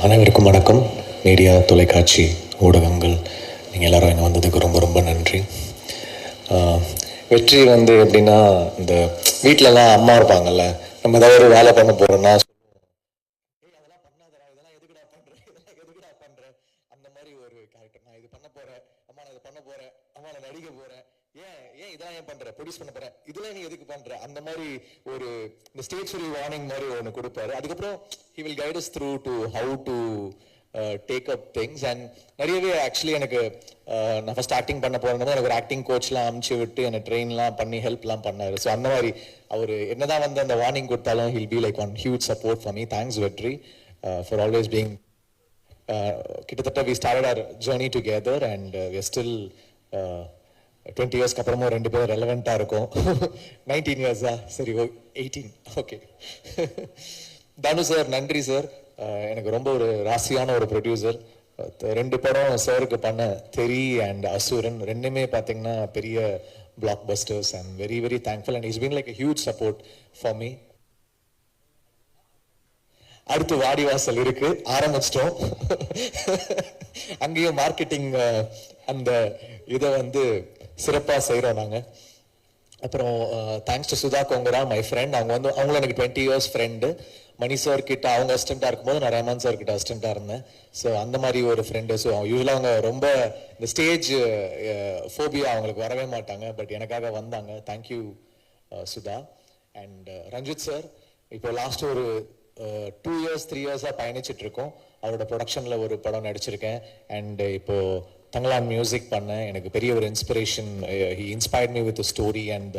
அனைவருக்கும் வணக்கம். மீடியா, தொலைக்காட்சி, ஊடகங்கள், நீங்கள் எல்லோரும் இங்கே வந்ததுக்கு ரொம்ப ரொம்ப நன்றி. வெற்றி வந்து எப்படின்னா, இந்த வீட்டிலலாம் அம்மா இருப்பாங்கல்ல, நம்ம ஏதாவது ஒரு வேலை பண்ண போகிறோன்னா அதெல்லாம் பண்ணாதடா, இதெல்லாம் எதுக்குடா பண்ணுறேன், இதெல்லாம் எதுக்குடா பண்ணுறேன், அந்த மாதிரி ஒரு கேரக்டர். நான் இது பண்ண போகிறேன், அம்மா நான் இது பண்ண போகிறேன், அம்மா நான் நடிக்க போகிறேன், ஏன் இதெல்லாம் ஏன் பண்ற, ப்ரொடியூஸ் பண்ண போறேன், இதெல்லாம் நீ எதுக்கு பண்ற, அந்த மாதிரி ஒரு இந்த ஸ்டேஜ் வார்னிங் மாதிரி ஒன்று கொடுப்பாரு. அதுக்கப்புறம் he will guide us through to how to take up things. and நிறையவே ஆக்சுவலி எனக்கு நான் ஃபர்ஸ்ட் ஆக்டிங் பண்ண போறேன்னு எனக்கு ஒரு ஆக்டிங் கோச்லாம் அமுச்சு விட்டு என்னை ட்ரெயின்லாம் பண்ணி ஹெல்ப்லாம் பண்ணாரு. ஸோ அந்த மாதிரி அவர் என்னதான் வந்து அந்த வார்னிங் கொடுத்தாலும் he'll be like one huge support for me. Thanks Vetri for always being கிட்டத்தட்ட we started our journey together and we are still 20 இயர்ஸ்க்கு அப்புறமும் ரெண்டு பேரும் ரெலவெண்ட்டாக இருக்கும். 19 இயர்ஸா, சரி 18, ஓகே. தனு சார் நன்றி சார், எனக்கு ரொம்ப ஒரு ராசியான ஒரு ப்ரொடியூசர். ரெண்டு படம் சாருக்கு பண்ண தெரி அண்ட் அசுரன் ரெண்டுமே பார்த்தீங்கன்னா பெரிய blockbusters. And very very thankful and it's been like a huge support for me. அடுத்து வாடிவாசல் இருக்கு, ஆரம்பிச்சிட்டோம். அங்கேயும் மார்க்கெட்டிங் அந்த இதை வந்து சிறப்பாக செய்கிறோம் நாங்கள். அப்புறம் thanks to Sudha Kongara, my friend. அவங்க வந்து அவங்களும் எனக்கு 20 இயர்ஸ் ஃப்ரெண்டு. மணி சார் கிட்ட அவங்க அசிஸ்டண்ட்டாக இருக்கும்போது நான் ரஹ்மான் சார் கிட்ட அசிஸ்டண்ட்டாக இருந்தேன். ஸோ அந்த மாதிரி ஒரு ஃப்ரெண்டு. ஸோ யூஸ்வலாக அவங்க ரொம்ப இந்த ஸ்டேஜ் ஃபோபியா அவங்களுக்கு வரவே மாட்டாங்க, பட் எனக்காக வந்தாங்க. Thank you Sudha. And Ranjith sir, இப்போ லாஸ்ட் ஒரு 2 இயர்ஸ் 3 இயர்ஸாக பயணிச்சுட்டு இருக்கோம். அவரோட ப்ரொடக்ஷனில் ஒரு படம் நடிச்சிருக்கேன். அண்ட் இப்போ தங்கலான் மியூசிக் பண்ணேன். எனக்கு பெரிய ஒரு inspiration. He inspired me with story and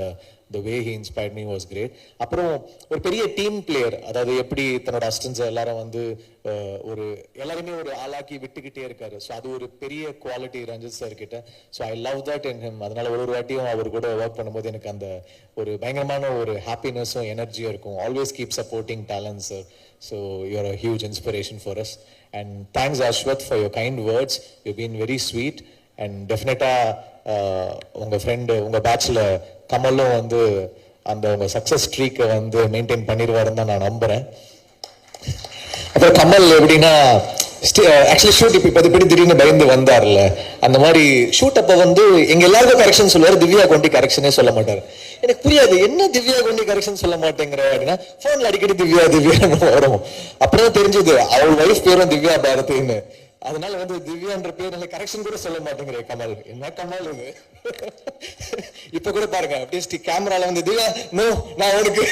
the way he inspired me was great. அப்புறம் ஒரு பெரிய டீம் பிளேயர், அதாவது எப்படி தன்னோட அசிஸ்டன்ஸ் எல்லாரும் வந்து ஒரு எல்லாருமே ஒரு ஆளாக்கி விட்டுக்கிட்டே இருக்காரு. ஸோ அது ஒரு பெரிய குவாலிட்டி ரஞ்சித் சார் கிட்ட. So I love that in him. அதனால ஒரு வாட்டியும் அவர் கூட ஒர்க் பண்ணும்போது எனக்கு அந்த ஒரு பயங்கரமான ஒரு ஹாப்பினஸும் எனர்ஜியும் இருக்கும். Always keep supporting talents sir. So you are a huge inspiration for us. And thanks Ashwath for your kind words. You've been very sweet. And definitely உங்க ஃப்ரெண்ட் உங்க பேட்ச்ல கமலும் வந்து அந்த உங்க சக்சஸ் ஸ்ட்ரீக்கை வந்து மெயின்டைன் பண்ணிடுவாருன்னு தான் நான் நம்புறேன். அப்புறம் கமல் எப்படின்னா ஆக்சுவலி ஷூட் இப்போ இப்படி திடீர்னு பயந்து வந்தார்ல, அந்த மாதிரி ஷூட் அப்போ வந்து எங்க எல்லாருக்கும் கரெக்ஷன் சொல்லுவார், திவ்யா கொண்டி கரெக்ஷனே சொல்ல மாட்டார். எனக்கு புரியாது, என்ன திவ்யா கொண்டி கரெக்ஷன் சொல்ல மாட்டேங்கிற அப்படின்னா ஃபோன்ல அடிக்கடி திவ்யா திவ்யான்னு வரும். அப்புறம் தெரிஞ்சது அவள் வைஃப் பேரும் திவ்யா பாரதின்னு. அதனால வந்து திவ்யான்ற பேர் கரெக்ஷன் கூட சொல்ல மாட்டேங்கிற கமல். என்ன கமல் இது? இப்ப கூட பாருங்க, அப்படியே கேமரால வந்து திவ்யா நோ நான் உனக்கு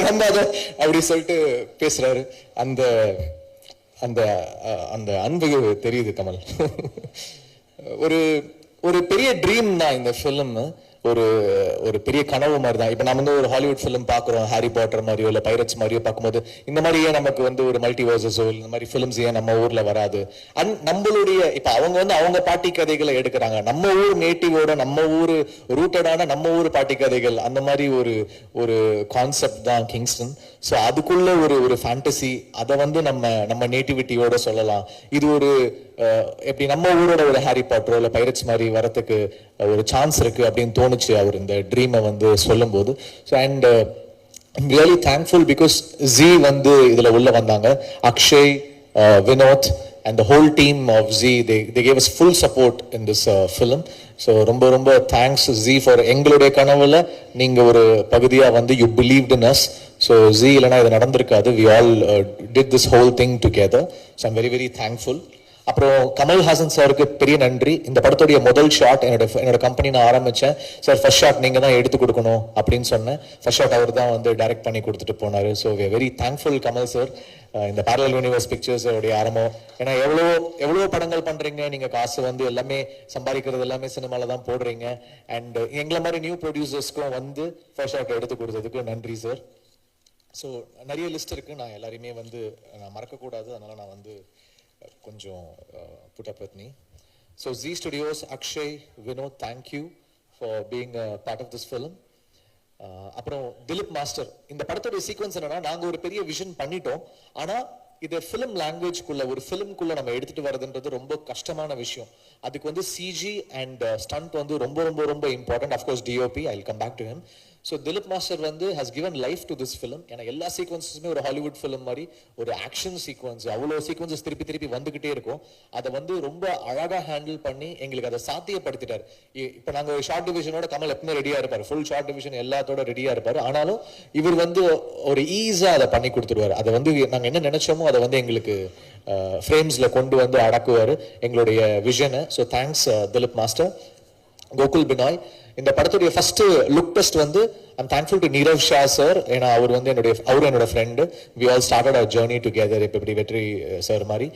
நம்பாத அப்படி சொல்லிட்டு பேசுறாரு. அந்த அந்த அந்த அன்பு தெரியுது கமல். ஒரு ஒரு பெரிய ட்ரீம் தான் இந்த ஃபிலிம். ஒரு ஒரு பெரிய கனவு மாதிரி தான். இப்போ நம்ம வந்து ஒரு ஹாலிவுட் ஃபிலிம் பார்க்குறோம், ஹாரி பாட்டர் மாதிரியோ இல்லை பைரட்ஸ் மாதிரியோ பார்க்கும்போது இந்த மாதிரி ஏன் நமக்கு வந்து ஒரு மல்டிவர்சஸோ இந்த மாதிரி ஃபிலிம்ஸ் ஏன் நம்ம ஊரில் வராது? நம்மளுடைய இப்போ அவங்க வந்து அவங்க பாட்டி கதைகளை எடுக்கிறாங்க, நம்ம ஊர் நேட்டிவோட நம்ம ஊர் ரூட்டடான நம்ம ஊர் பாட்டி கதைகள், அந்த மாதிரி ஒரு ஒரு கான்செப்ட் தான் கிங்ஸ்டன். ஸோ அதுக்குள்ள ஒரு ஒரு ஃபேண்டசி, அதை வந்து நம்ம நேட்டிவிட்டியோட சொல்லலாம். இது ஒரு எப்படி நம்ம ஊரோட ஒரு ஹாரி பாட்டரோ இல்லை பைரட்ஸ் மாதிரி வரத்துக்கு ஒரு சான்ஸ் இருக்கு அப்படின்னு தோணுச்சு அவர் இந்த ட்ரீமை வந்து சொல்லும் போது. So and I'm really thankful because G வந்து இதில் உள்ள வந்தாங்க. Akshay, Vinod and the whole team of Z, they gave us full support in this film. So ரொம்ப ரொம்ப thanks Z for எங்களுடைய கனவுல நீங்க ஒரு பகுதியா வந்து you believed in us. So Z இல்லனா இது நடந்திருக்காது. We all did this whole thing together. So I'm very very thankful. அப்புறம் கமல்ஹாசன் சாருக்கு பெரிய நன்றி. இந்த படத்துடைய முதல் ஷாட் என்னோட கம்பெனி நான் ஆரம்பிச்சேன். சார் ஃபர்ஸ்ட் ஷாட் நீங்க தான் எடுத்து கொடுக்கணும் அப்படின்னு சொன்னேன். ஃபர்ஸ்ட் ஷாட் அவர் தான் வந்து டைரக்ட் பண்ணி கொடுத்துட்டு போனாரு. So we are very thankful Kamal sir. இந்த பேரலல் யூனிவர்ஸ் பிக்சர்ஸ் உடைய ஆரம்பம். ஏன்னா எவ்வளோ படங்கள் பண்றீங்க, நீங்க காசு வந்து எல்லாமே சம்பாதிக்கிறது எல்லாமே சினிமால தான் போடுறீங்க. அண்ட் எங்களை மாதிரி நியூ ப்ரொடியூசர்ஸ்க்கும் வந்து ஃபர்ஸ்ட் ஷாட் எடுத்து கொடுத்ததுக்கு நன்றி சார். ஸோ நிறைய லிஸ்ட் இருக்கு, நான் எல்லாரையுமே வந்து நான் மறக்கக்கூடாது, அதனால நான் வந்து கொஞ்சம் put up with me. So Z Studios, Akshay, Vinod, thank you for being a part of this film. அப்புறம் திலீப் மாஸ்டர், இந்த படத்தோட சீக்வன்ஸ் என்னன்னா, நாங்க ஒரு பெரிய விஷன் பண்ணிட்டோம், ஆனா இதை ஃபிலிம் லாங்குவேஜ்குள்ள ஒரு ஃபிலிம்குள்ள நம்ம எடுத்துட்டு வரதுன்றது ரொம்ப கஷ்டமான விஷயம். அதுக்கு வந்து சிஜி அண்ட் ஸ்டண்ட் வந்து ரொம்ப ரொம்ப ரொம்ப important. Of course DOP, I will come back to him. So Dileep master வந்து has given life to this film. ஏன்னா எல்லா சீக்வன்ஸுமே ஒரு ஹாலிவுட் ஃபிலிம் மாதிரி ஒரு ஆக்ஷன் சீக்வன்ஸ், அவ்வளோ சீக்வன்சஸ் திருப்பி திருப்பி வந்துகிட்டே இருக்கும். அதை வந்து ரொம்ப அழகாக ஹேண்டில் பண்ணி எங்களுக்கு அதை சாத்தியப்படுத்திட்டார். இப்போ நாங்கள் ஷார்ட் டிவிஷனோட கமல் எப்பவுமே ரெடியாக இருப்பார், ஃபுல் ஷார்ட் டிவிஷன் எல்லாத்தோட ரெடியாக இருப்பார். ஆனாலும் இவர் வந்து ஒரு ஈஸியாக அதை பண்ணி கொடுத்துருவார். அதை வந்து நாங்கள் என்ன நினைச்சோமோ அதை வந்து எங்களுக்கு ஃப்ரேம்ஸில் கொண்டு வந்து அடக்குவார் எங்களுடைய விஷனை. So thanks Dileep master. Gokul Binoy, இந்த படத்துடைய ஃபர்ஸ்ட் லுக் டெஸ்ட் வந்து I'm thankful to Neerav Shah sir. ஏன்னா அவர் வந்து என்னோட ஃப்ரெண்டு. வி ஆல் ஸ்டார்டட் அவர் ஜேர்னி டுகெதர். இப்போ இப்படி வெற்றி சார் மாதிரி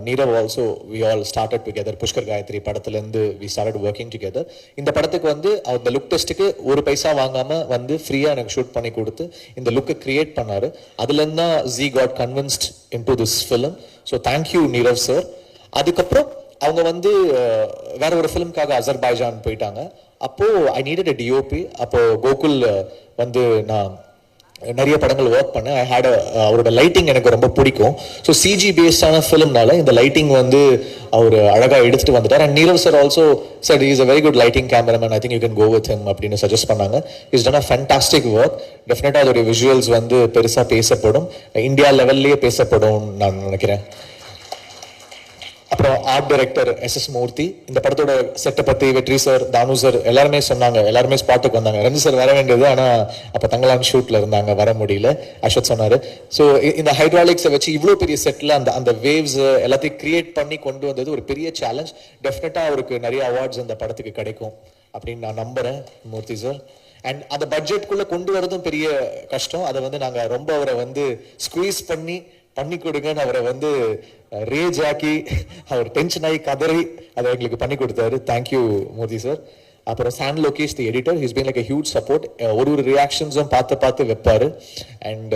Neerav also we all started together. Pushkar Gayathri படத்துலேருந்து வி ஸ்டார்டட் ஒர்க்கிங் டுகெதர். இந்த படத்துக்கு வந்து அந்த லுக் டெஸ்ட்டுக்கு ஒரு பைசா வாங்காமல் வந்து ஃப்ரீயாக எனக்கு ஷூட் பண்ணி கொடுத்து இந்த லுக்கை கிரியேட் பண்ணார். அதுலேருந்து தான் ஜி got convinced in to this film. So thank you Nirav sir. அதுக்கப்புறம் அவங்க வந்து வேற ஒரு ஃபிலிம்காக அசர்பைஜான் போயிட்டாங்க. அப்போ ஐ நீடட் a DOP. அப்போ கோகுல் வந்து நான் நிறைய படங்கள் ஒர்க் பண்ணேன். ஐ ஹேட் அவரோட லைட்டிங் எனக்கு ரொம்ப பிடிக்கும். ஸோ சிஜி பேஸ்டான ஃபிலிம்னால இந்த லைட்டிங் வந்து அவர் அழகாக எடுத்துட்டு வந்துட்டார். And Nirav sir also said he is a very good lighting cameraman, I think you can go with him அப்படின்னு சஜஸ்ட் பண்ணாங்க. Is done a fantastic work. டெஃபினட்டாக அதோடைய விஷுவல்ஸ் வந்து பெருசாக பேசப்படும், இந்தியா லெவல்லையே பேசப்படும் நான் நினைக்கிறேன். அப்புறம் ஆர்ட் டைரக்டர் எஸ் மூர்த்தி. இந்த படத்தோட செட்டை பற்றி வெற்றி சார், தானு சார் எல்லாருமே சொன்னாங்க. எல்லாருமே ஸ்பாட்டுக்கு வந்தாங்க. ரஞ்சி சார் வர வேண்டியது, ஆனால் அப்போ தங்கலான் ஷூட்டில் இருந்தாங்க, வர முடியல. அஸ்வத் சொன்னார். ஸோ இந்த ஹைட்ராலிக்ஸை வச்சு இவ்வளோ பெரிய செட்டில் அந்த வேவ்ஸ் எல்லாத்தையும் கிரியேட் பண்ணி கொண்டு வந்தது ஒரு பெரிய சேலஞ்ச். டெஃபினட்டாக அவருக்கு நிறைய அவார்ட்ஸ் அந்த படத்துக்கு கிடைக்கும் அப்படின்னு நான் நம்புகிறேன் மூர்த்தி சார். அண்ட் அந்த பட்ஜெட்குள்ளே கொண்டு வரதும் பெரிய கஷ்டம். அதை வந்து நாங்கள் ரொம்ப அவரை வந்து ஸ்குவீஸ் பண்ணி கொடுங்கன்னு அவரை வந்து ரேஜ் ஆக்கி அவர் டென்ஷன் ஆகி கதறி அதை எங்களுக்கு பண்ணி கொடுத்தாரு. Thank you Murthy sir. அப்புறம் San Lokesh the editor, his been like a huge support. ஒரு ரியாக்ஷன்ஸும் பார்த்து வைப்பாரு. அண்ட்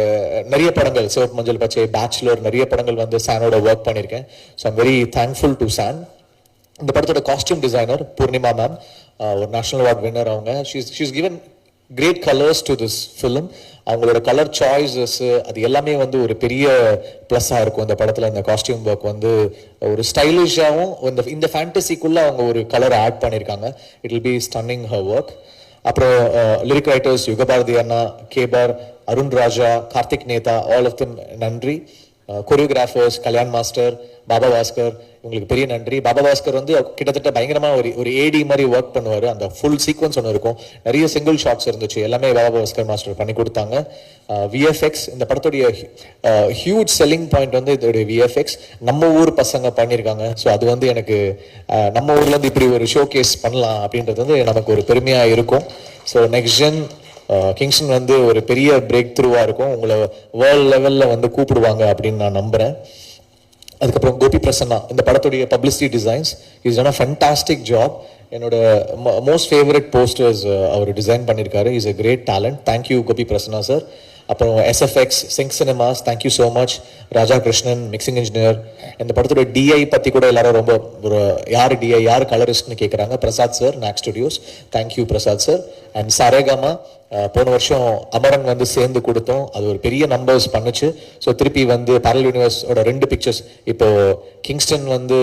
நிறைய படங்கள், சிவப்பு மஞ்சள் பச்சை, பேச்சுலர், நிறைய படங்கள் வந்து சானோட ஒர்க் பண்ணியிருக்கேன். So I'm very thankful to San. இந்த படத்தோட காஸ்டியூம் டிசைனர் பூர்ணிமா மேம், ஒரு நேஷனல் அவார்ட் வின்னர். அவங்க she's given great colours to this film. அவங்களோட கலர் சாய்ஸஸ் அது எல்லாமே வந்து ஒரு பெரிய ப்ளஸ்ஸாக இருக்கும் இந்த படத்தில். இந்த காஸ்டியூம் ஒர்க் வந்து ஒரு ஸ்டைலிஷாகவும் இந்த ஃபேண்டசிக்குள்ளே அவங்க ஒரு கலர் ஆட் பண்ணியிருக்காங்க. It will be stunning her work. அப்புறம் லிரிக் ரைட்டர்ஸ் யுகபாரதி அண்ணா, கேபார், Arun Raja, Karthik Netha, all of them நன்றி. கொரியோகிராஃபர்ஸ் கல்யாண் மாஸ்டர், பாபா பாஸ்கர், உங்களுக்கு பெரிய நன்றி. பாபா பாஸ்கர் வந்து கிட்டத்தட்ட பயங்கரமாக ஒரு ஏடி மாதிரி ஒர்க் பண்ணுவார். அந்த ஃபுல் சீக்வன்ஸ் ஒன்று இருக்கும், நிறைய சிங்கிள் ஷாட்ஸ் இருந்துச்சு, எல்லாமே பாபா பாஸ்கர் மாஸ்டர் பண்ணி கொடுத்தாங்க. விஎஃப்எக்ஸ், இந்த படத்துடைய ஹியூஜ் செல்லிங் பாயிண்ட் வந்து இதோடைய விஎஃப்எக்ஸ் நம்ம ஊர் பசங்க பண்ணியிருக்காங்க. ஸோ அது வந்து எனக்கு நம்ம ஊர்லேருந்து இப்படி ஒரு ஷோ கேஸ் பண்ணலாம் அப்படின்றது வந்து நமக்கு ஒரு பெருமையாக இருக்கும். ஸோ நெக்ஸ்ட் ஜென் கிங்ஸ்டன் வந்து ஒரு பெரிய பிரேக் த்ரூவாக இருக்கும். உங்களை வேர்ல்ட் லெவலில் வந்து கூப்பிடுவாங்க அப்படின்னு நான் நம்புகிறேன். அதுக்கப்புறம் கோபி பிரசன்னா, இந்த படத்துடைய publicity designs, is done a fantastic job. என்னோட மோஸ்ட் ஃபேவரட் போஸ்டர்ஸ் அவர் டிசைன் பண்ணியிருக்காரு. Is a great talent. Thank you Gopi Prasanna sir. அப்புறம் SFX Sync Cinemas, thank you so much. Raja Krishnan mixing engineer. இந்த படத்தோட டிஐ பற்றி கூட எல்லாரும் ரொம்ப ஒரு யார் டிஐ யார் கலரிஸ்ட்னு கேட்குறாங்க. Prasad sir, knock studios, thank you Prasad sir. And Saregama, போன வருஷம் அமரன் வந்து சேர்ந்து கொடுத்தோம், அது ஒரு பெரிய நம்பர்ஸ் பண்ணுச்சு. ஸோ திருப்பி வந்து பேரல் யூனிவர்ஸோட 2 பிக்சர்ஸ் இப்போ கிங்ஸ்டன் வந்து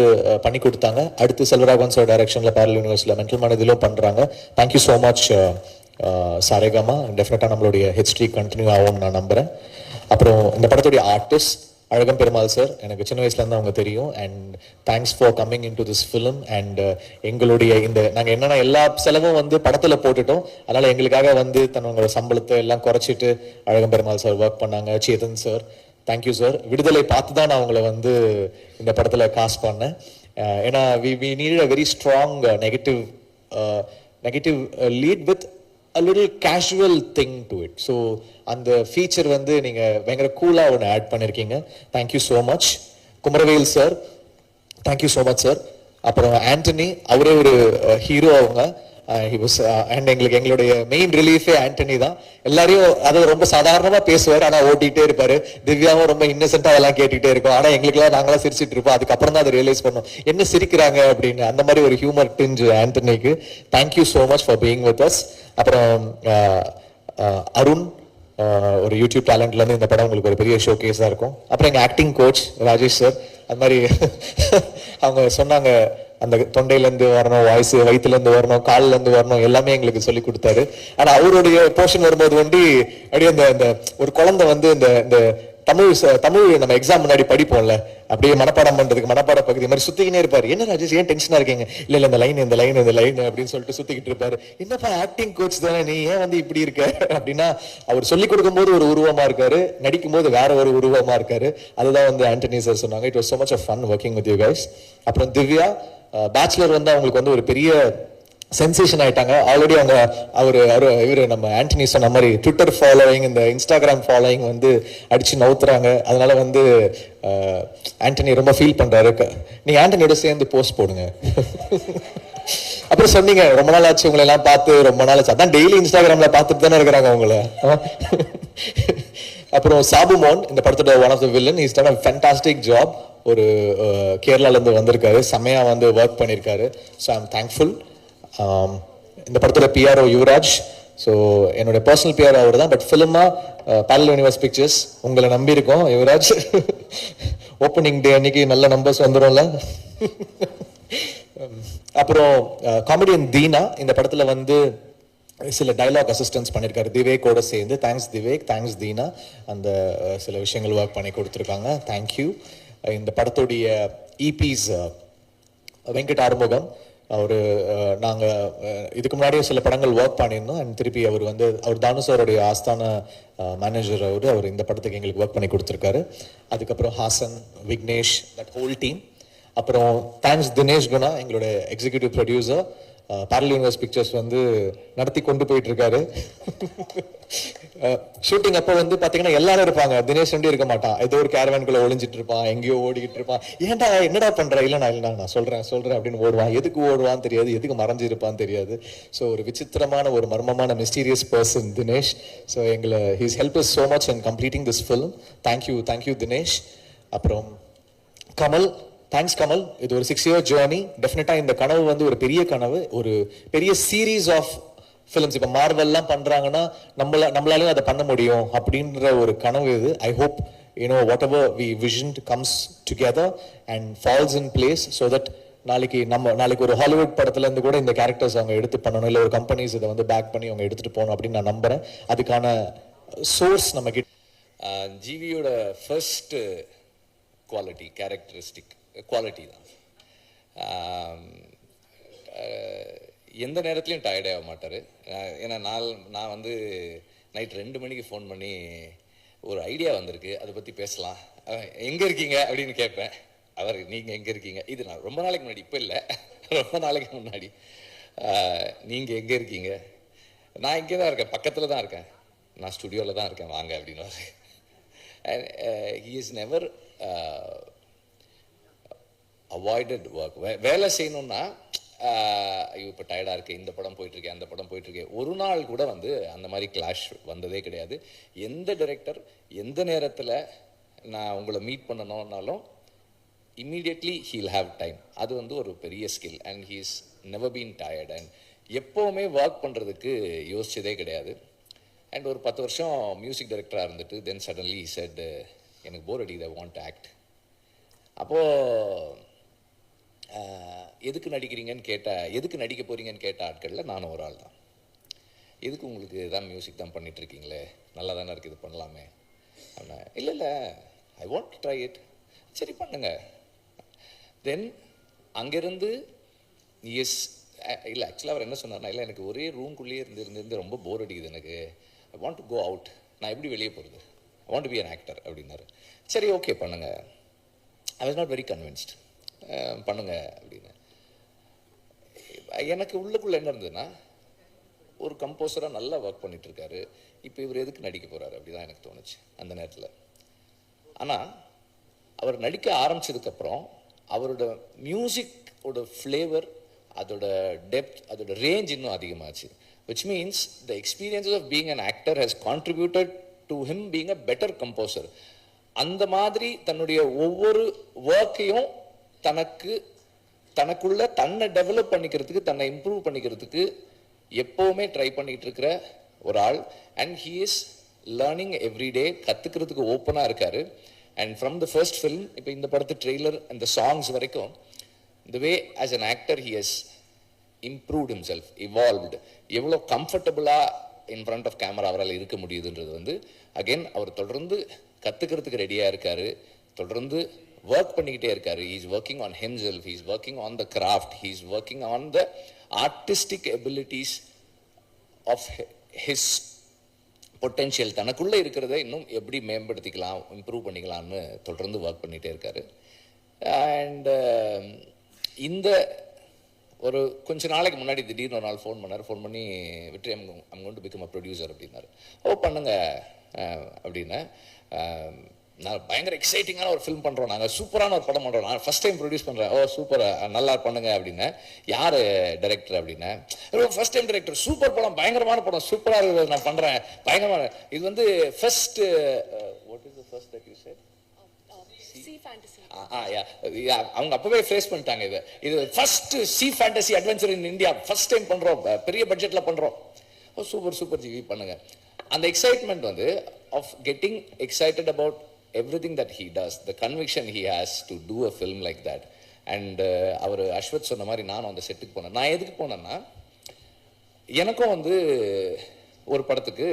பண்ணி கொடுத்தாங்க. அடுத்து செல்வராகவன்ஸோட டைரக்ஷனில் பேரல் யூனிவர்ஸில் மென்டல் மனதிலும் பண்ணுறாங்க. Thank you so much Saregama. டெஃபினட்டாக நம்மளுடைய ஹிஸ்ட்ரி கண்டினியூ ஆகும்னு நான் நம்புகிறேன். அப்புறம் இந்த படத்துடைய ஆர்டிஸ்ட் அழகம் பெருமாள் சார், எனக்கு சின்ன வயசுலேருந்து அவங்க தெரியும். And thanks for coming in to this film. And எங்களுடைய இந்த நாங்கள் என்னென்னா எல்லா செலவும் வந்து படத்தில் போட்டுட்டோம். அதனால் எங்களுக்காக வந்து தன்னோட சம்பளத்தை எல்லாம் குறைச்சிட்டு அழகம் பெருமாள் சார் ஒர்க் பண்ணாங்க. Chetan sir, thank you sir. விடுதலை பார்த்து தான் நான் அவங்கள வந்து இந்த படத்தில் காஸ்ட் பண்ணேன். ஏன்னா we need a very strong negative lead with a little casual thing to it. So அந்த ஃபீச்சர் வந்து நீங்கள் பயங்கர கூலாக ஒன்று ஆட் பண்ணியிருக்கீங்க. Thank you so much. Kumaravel sir, thank you so much sir. அப்புறம் ஆண்டனி, அவரே ஒரு ஹீரோ. அவங்க அண்ட் எங்களுடைய மெயின் ரிலீஃபே ஆண்டனி தான். எல்லாரையும் அதை ரொம்ப சாதாரணமாக பேசுவார், ஆனால் ஓட்டிகிட்டே இருப்பார். திவ்யாவும் ரொம்ப இன்னசென்ட்டாக அதெல்லாம் கேட்டுக்கிட்டே இருக்கும். ஆனால் எங்களுக்குலாம் நாங்களாம் சிரிச்சிட்டு இருப்போம். அதுக்கப்புறம் தான் அதை ரியலைஸ் பண்ணோம் என்ன சிரிக்கிறாங்க அப்படின்னு. அந்த மாதிரி ஒரு ஹியூமர் டிஞ்ச் ஆண்டனிக்கு. Thank you so much for being with us. அப்புறம் அருண், ஒரு யூடியூப் டேலண்ட்லேருந்து இந்த படம் உங்களுக்கு ஒரு பெரிய ஷோ கேஸாக இருக்கும். அப்புறம் எங்கள் ஆக்டிங் கோச் ராஜேஷ் சார், அது மாதிரி அவங்க சொன்னாங்க அந்த தொண்டையிலேருந்து வரணும், வாய்ஸ் வயிற்றுலேருந்து வரணும், கால்லேருந்து வரணும், எல்லாமே எங்களுக்கு சொல்லி கொடுத்தாரு. ஆனால் அவருடைய போர்ஷன் வரும்போது அப்படியே அந்த ஒரு குழந்தை இந்த தமிழ் நம்ம எக்ஸாம் முன்னாடி படிப்போம்ல, அப்படியே மனப்பாடம் பண்றதுக்கு மனப்பாட பகுதி மாதிரி சுத்திக்கினே இருப்பாரு. என்ன ராஜேஷ் ஏன் டென்ஷனா இருக்கீங்க? இல்ல இந்த லைன் அப்படின்னு சொல்லிட்டு சுத்திக்கிட்டு இருப்பாரு. என்னப்பா ஆக்டிங் கோச் தானே, நீ ஏன் இப்படி இருக்க அப்படின்னா, அவர் சொல்லி கொடுக்கும் போது ஒரு உருவமா இருக்காரு, நடிக்கும் போது வேற ஒரு உருவமா இருக்காரு. அதுதான் ஆண்டனி சார் சொன்னாங்க. It was so much of fun working with you guys. அப்புறம் திவ்யா பேச்சுலர் அவங்களுக்கு ஒரு பெரிய சென்சேஷன் ஆயிட்டாங்க. ஆல்ரெடி இவரு நம்ம ஆண்டனி சொன்ன மாதிரி ட்விட்டர் ஃபாலோவிங், இந்த இன்ஸ்டாகிராம் ஃபாலோவிங் அடிச்சு நவுத்துறாங்க. அதனால ஆண்டனி ரொம்ப ஃபீல் பண்றாரு. நீங்க ஆண்டனியோட சேர்ந்து போஸ்ட் போடுங்க. அப்புறம் சொன்னீங்க ரொம்ப நாள் ஆச்சு உங்களை எல்லாம் பார்த்து, ரொம்ப நாள் ஆச்சு. அதான் டெய்லி இன்ஸ்டாகிராம்ல பார்த்துட்டு தானே இருக்கிறாங்க உங்களை. அப்புறம் சாபுமோன் இந்த படத்தோட one of the villain. Is done a fantastic job. ஒரு கேரளால இருந்து வந்திருக்காரு, செமையா ஒர்க் பண்ணியிருக்காரு. So I am thankful. இந்த படத்தோட பிஆர்ஓ யுவராஜ். ஸோ என்னோட பர்சனல் பிஆர்ஓ அவர் தான். பட் ஃபிலிமா பேரலல் யூனிவர்ஸ் பிக்சர்ஸ் உங்களை நம்பி இருக்கோம் யுவராஜ். ஓப்பனிங் டே அன்னைக்கு நல்ல நம்பர்ஸ் வந்துடும்ல. அப்புறம் காமெடியன் தீனா இந்த படத்துல சில டைலாக் அசிஸ்டன்ஸ் பண்ணியிருக்காரு திவேக்கோட சேர்ந்து. Thanks Dhivek, thanks Dheena. அந்த சில விஷயங்கள் ஒர்க் பண்ணி கொடுத்துருக்காங்க. தேங்க்யூ. இந்த படத்துடைய இபிஸ் வெங்கட் ஆறுமுகம் நாங்கள் இதுக்கு முன்னாடியே சில படங்கள் ஒர்க் பண்ணியிருந்தோம். அண்ட் திருப்பி அவர் தானுசாரோடைய ஆஸ்தான மேனேஜர். அவர் இந்த படத்துக்கு எங்களுக்கு ஒர்க் பண்ணி கொடுத்துருக்காரு. அதுக்கப்புறம் Hasan, Vignesh, that whole team. அப்புறம் தேங்க்ஸ் தினேஷ் குணா, எங்களோட executive producer. Parallel universe pictures நடத்தி கொண்டு போயிட்டு இருக்காரு. ஷூட்டிங் அப்போ பாத்தீங்கன்னா எல்லாரும் இருப்பாங்க, தினேஷ் இருக்க மாட்டான். ஏதோ ஒரு கேரவான்குள்ள ஒளிஞ்சிட்டு இருப்பான், எங்கேயோ ஓடிக்கிட்டு இருப்பான். ஏன்டா என்னடா பண்ற? இல்லைண்ணா நான் சொல்றேன் அப்படின்னு ஓடுவான். எதுக்கு ஓடுவான்னு தெரியாது, எதுக்கு மறைஞ்சிருப்பான்னு தெரியாது. ஸோ ஒரு விசித்திரமான ஒரு மர்மமான mysterious person Dinesh. So he's help is so much in completing this film. Thank you Dinesh. அப்புறம் கமல், தேங்க்ஸ் கமல். இது ஒரு 6 year ஜேர்னி. டெஃபினட்டா இந்த கனவு ஒரு பெரிய கனவு, ஒரு பெரிய சீரீஸ் ஆஃப் ஃபிலிம்ஸ். இப்போ மார்வெல்லாம் பண்றாங்கன்னா நம்மளாலையும் அதை பண்ண முடியும் அப்படின்ற ஒரு கனவு இது. I hope whatever we visioned comes together and falls in place so that நாளைக்கு ஒரு ஹாலிவுட் படத்துல இருந்து கூட இந்த கேரக்டர்ஸ் அவங்க எடுத்து பண்ணணும், இல்லை ஒரு கம்பெனிஸ் இதை பேக் பண்ணி அவங்க எடுத்துட்டு போகணும் அப்படின்னு நான் நம்புறேன். அதுக்கான சோர்ஸ் நம்ம கிட்ட. ஜிவியோட ஃபர்ஸ்ட் குவாலிட்டி, கேரக்டரிஸ்டிக் குவாலிட்டி தான். எந்த நேரத்துலையும் டயர்டே ஆக மாட்டார். ஏன்னா நான் நைட் 2 மணிக்கு ஃபோன் பண்ணி ஒரு ஐடியா வந்திருக்கு, அதை பற்றி பேசலாம், எங்கே இருக்கீங்க அப்படின்னு கேட்பேன். நீங்கள் எங்கே இருக்கீங்க? இது நான் ரொம்ப நாளைக்கு முன்னாடி, இப்போ இல்லை, ரொம்ப நாளைக்கு முன்னாடி. நீங்கள் எங்கே இருக்கீங்க? நான் இங்கே தான் இருக்கேன், பக்கத்தில் தான் இருக்கேன், நான் ஸ்டுடியோவில் தான் இருக்கேன், வாங்க அப்படின்னு. He is never avoided work. வேலை செய்யணும்னா ஐயோ இப்போ டயர்டாக இருக்கு, இந்த படம் போயிட்டுருக்கேன், அந்த படம் போயிட்டுருக்கேன், ஒரு நாள் கூட அந்த மாதிரி கிளாஷ் வந்ததே கிடையாது. எந்த டைரக்டர் எந்த நேரத்தில் நான் உங்களை மீட் பண்ணணும்னாலும் இம்மீடியட்லி ஹீல் ஹாவ் டைம். அது ஒரு பெரிய skill. And he is never been tired. And எப்போவுமே ஒர்க் பண்ணுறதுக்கு யோசிச்சதே கிடையாது. அண்ட் ஒரு 10 வருஷம் மியூசிக் டைரக்டராக இருந்துட்டு தென் சடன்லி செட் எனக்கு போர் அடிக்குது, ஐ வாண்ட் டு ஆக்ட். அப்போது எதுக்கு நடிக்கிறீங்கன்னு எதுக்கு நடிக்க போகிறீங்கன்னு கேட்ட ஆட்களில் நானும் ஒரு ஆள் தான். எதுக்கு உங்களுக்கு தான் மியூசிக் தான் பண்ணிகிட்ருக்கீங்களே, நல்லா தானே இருக்குது, இது பண்ணலாமே அப்படின்னா. இல்லை ஐ வாண்ட் டு ட்ரை இட். சரி பண்ணுங்க. தென் அங்கேருந்து இல்லை ஆக்சுவலாக அவர் என்ன சொன்னார்னா, இல்லை எனக்கு ஒரே ரூம்குள்ளேயே இருந்து ரொம்ப போர் அடிக்குது, எனக்கு I want to go out, நான் எப்படி வெளியே போகிறது, I want to be an actor அப்படின்னாரு. சரி ஓகே பண்ணுங்க. I was not very convinced. பண்ணுங்க அப்படின்னு. எனக்கு உள்ளுக்குள்ளே என்ன இருந்ததுன்னா, ஒரு கம்போசராக நல்லா ஒர்க் பண்ணிட்டு இருக்காரு, இப்போ இவர் எதுக்கு நடிக்க போகிறாரு அப்படி தான் எனக்கு தோணுச்சு அந்த நேரத்தில். ஆனால் அவர் நடிக்க ஆரம்பிச்சதுக்கப்புறம் அவரோட மியூசிக்கோட ஃப்ளேவர், அதோட டெப்த், அதோட ரேஞ்ச் இன்னும் அதிகமாச்சு. which means the experiences of being an actor has contributed to him being a better composer. அந்த மாதிரி தன்னுடைய ஒவ்வொரு ஒர்க்கையும் தனக்குள்ள தன்னை டெவலப் பண்ணிக்கிறதுக்கு, தன்னை இம்ப்ரூவ் பண்ணிக்கிறதுக்கு எப்போவுமே ட்ரை பண்ணிக்கிட்டு இருக்கிற ஒரு ஆள். And he is learning everyday, கற்றுக்கிறதுக்கு ஓப்பனாக இருக்கார். And from the first film, இப்போ இந்த படத்து ட்ரெய்லர் அந்த சாங்ஸ் வரைக்கும் the way as an actor he has improved himself, evolved, எவ்வளோ கம்ஃபர்டபுளாக in front of camera அவரால் இருக்க முடியுதுன்றது வந்து அகெயின் அவர் தொடர்ந்து கற்றுக்கிறதுக்கு ரெடியாக இருக்கார், தொடர்ந்து ஒர்க் பண்ணிக்கிட்டே இருக்காரு. he is working on himself, he is working on the craft, he is working on the artistic abilities of his potential. தனக்குள்ளே இருக்கிறத இன்னும் எப்படி மேம்படுத்திக்கலாம், இம்ப்ரூவ் பண்ணிக்கலாம்னு தொடர்ந்து ஒர்க் பண்ணிகிட்டே இருக்காரு. அண்ட் இந்த ஒரு கொஞ்ச நாளைக்கு முன்னாடி திடீர்னு ஒரு நாள் ஃபோன் பண்ணி விட்டு I'm going to become a producer அப்படின்னாரு. ஓ பண்ணுங்க அப்படின்னு. நான் பயங்கர எக்ஸைட்டிங்கான ஒரு ஃபிலிம் பண்ணுறோம், நாங்கள் சூப்பரான ஒரு படம் பண்ணுறோம், நான் ஃபஸ்ட் டைம் ப்ரொடியூஸ் பண்ணுறேன். ஓ சூப்பர், நல்லா பண்ணுங்க அப்படின்னு. யார் டைரக்டர் அப்படின்னு. ஃபஸ்ட் டைம் டைரக்டர், சூப்பர் படம், பயங்கரமான படம், சூப்பராக இருக்குது, நான் பண்ணுறேன், பயங்கரமான. இது வந்து first what is the first that you said? அவங்க அப்பவே ஃபேஸ் பண்ணிட்டாங்க. இது first C fantasy adventure in India, first time பண்றோம், பெரிய பட்ஜெட்ல பண்றோம். ஓ சூப்பர் ஜிவி பண்ணுங்க. அந்த எக்ஸைட்மெண்ட் வந்து of getting excited about everything that he does, the conviction he has to do a film like that. And அவர் அஸ்வத் சொன்ன மாதிரி நானும் அந்த செட்டுக்கு போனேன். நான் எதுக்கு போனேன்னா, எனக்கும் வந்து ஒரு படத்துக்கு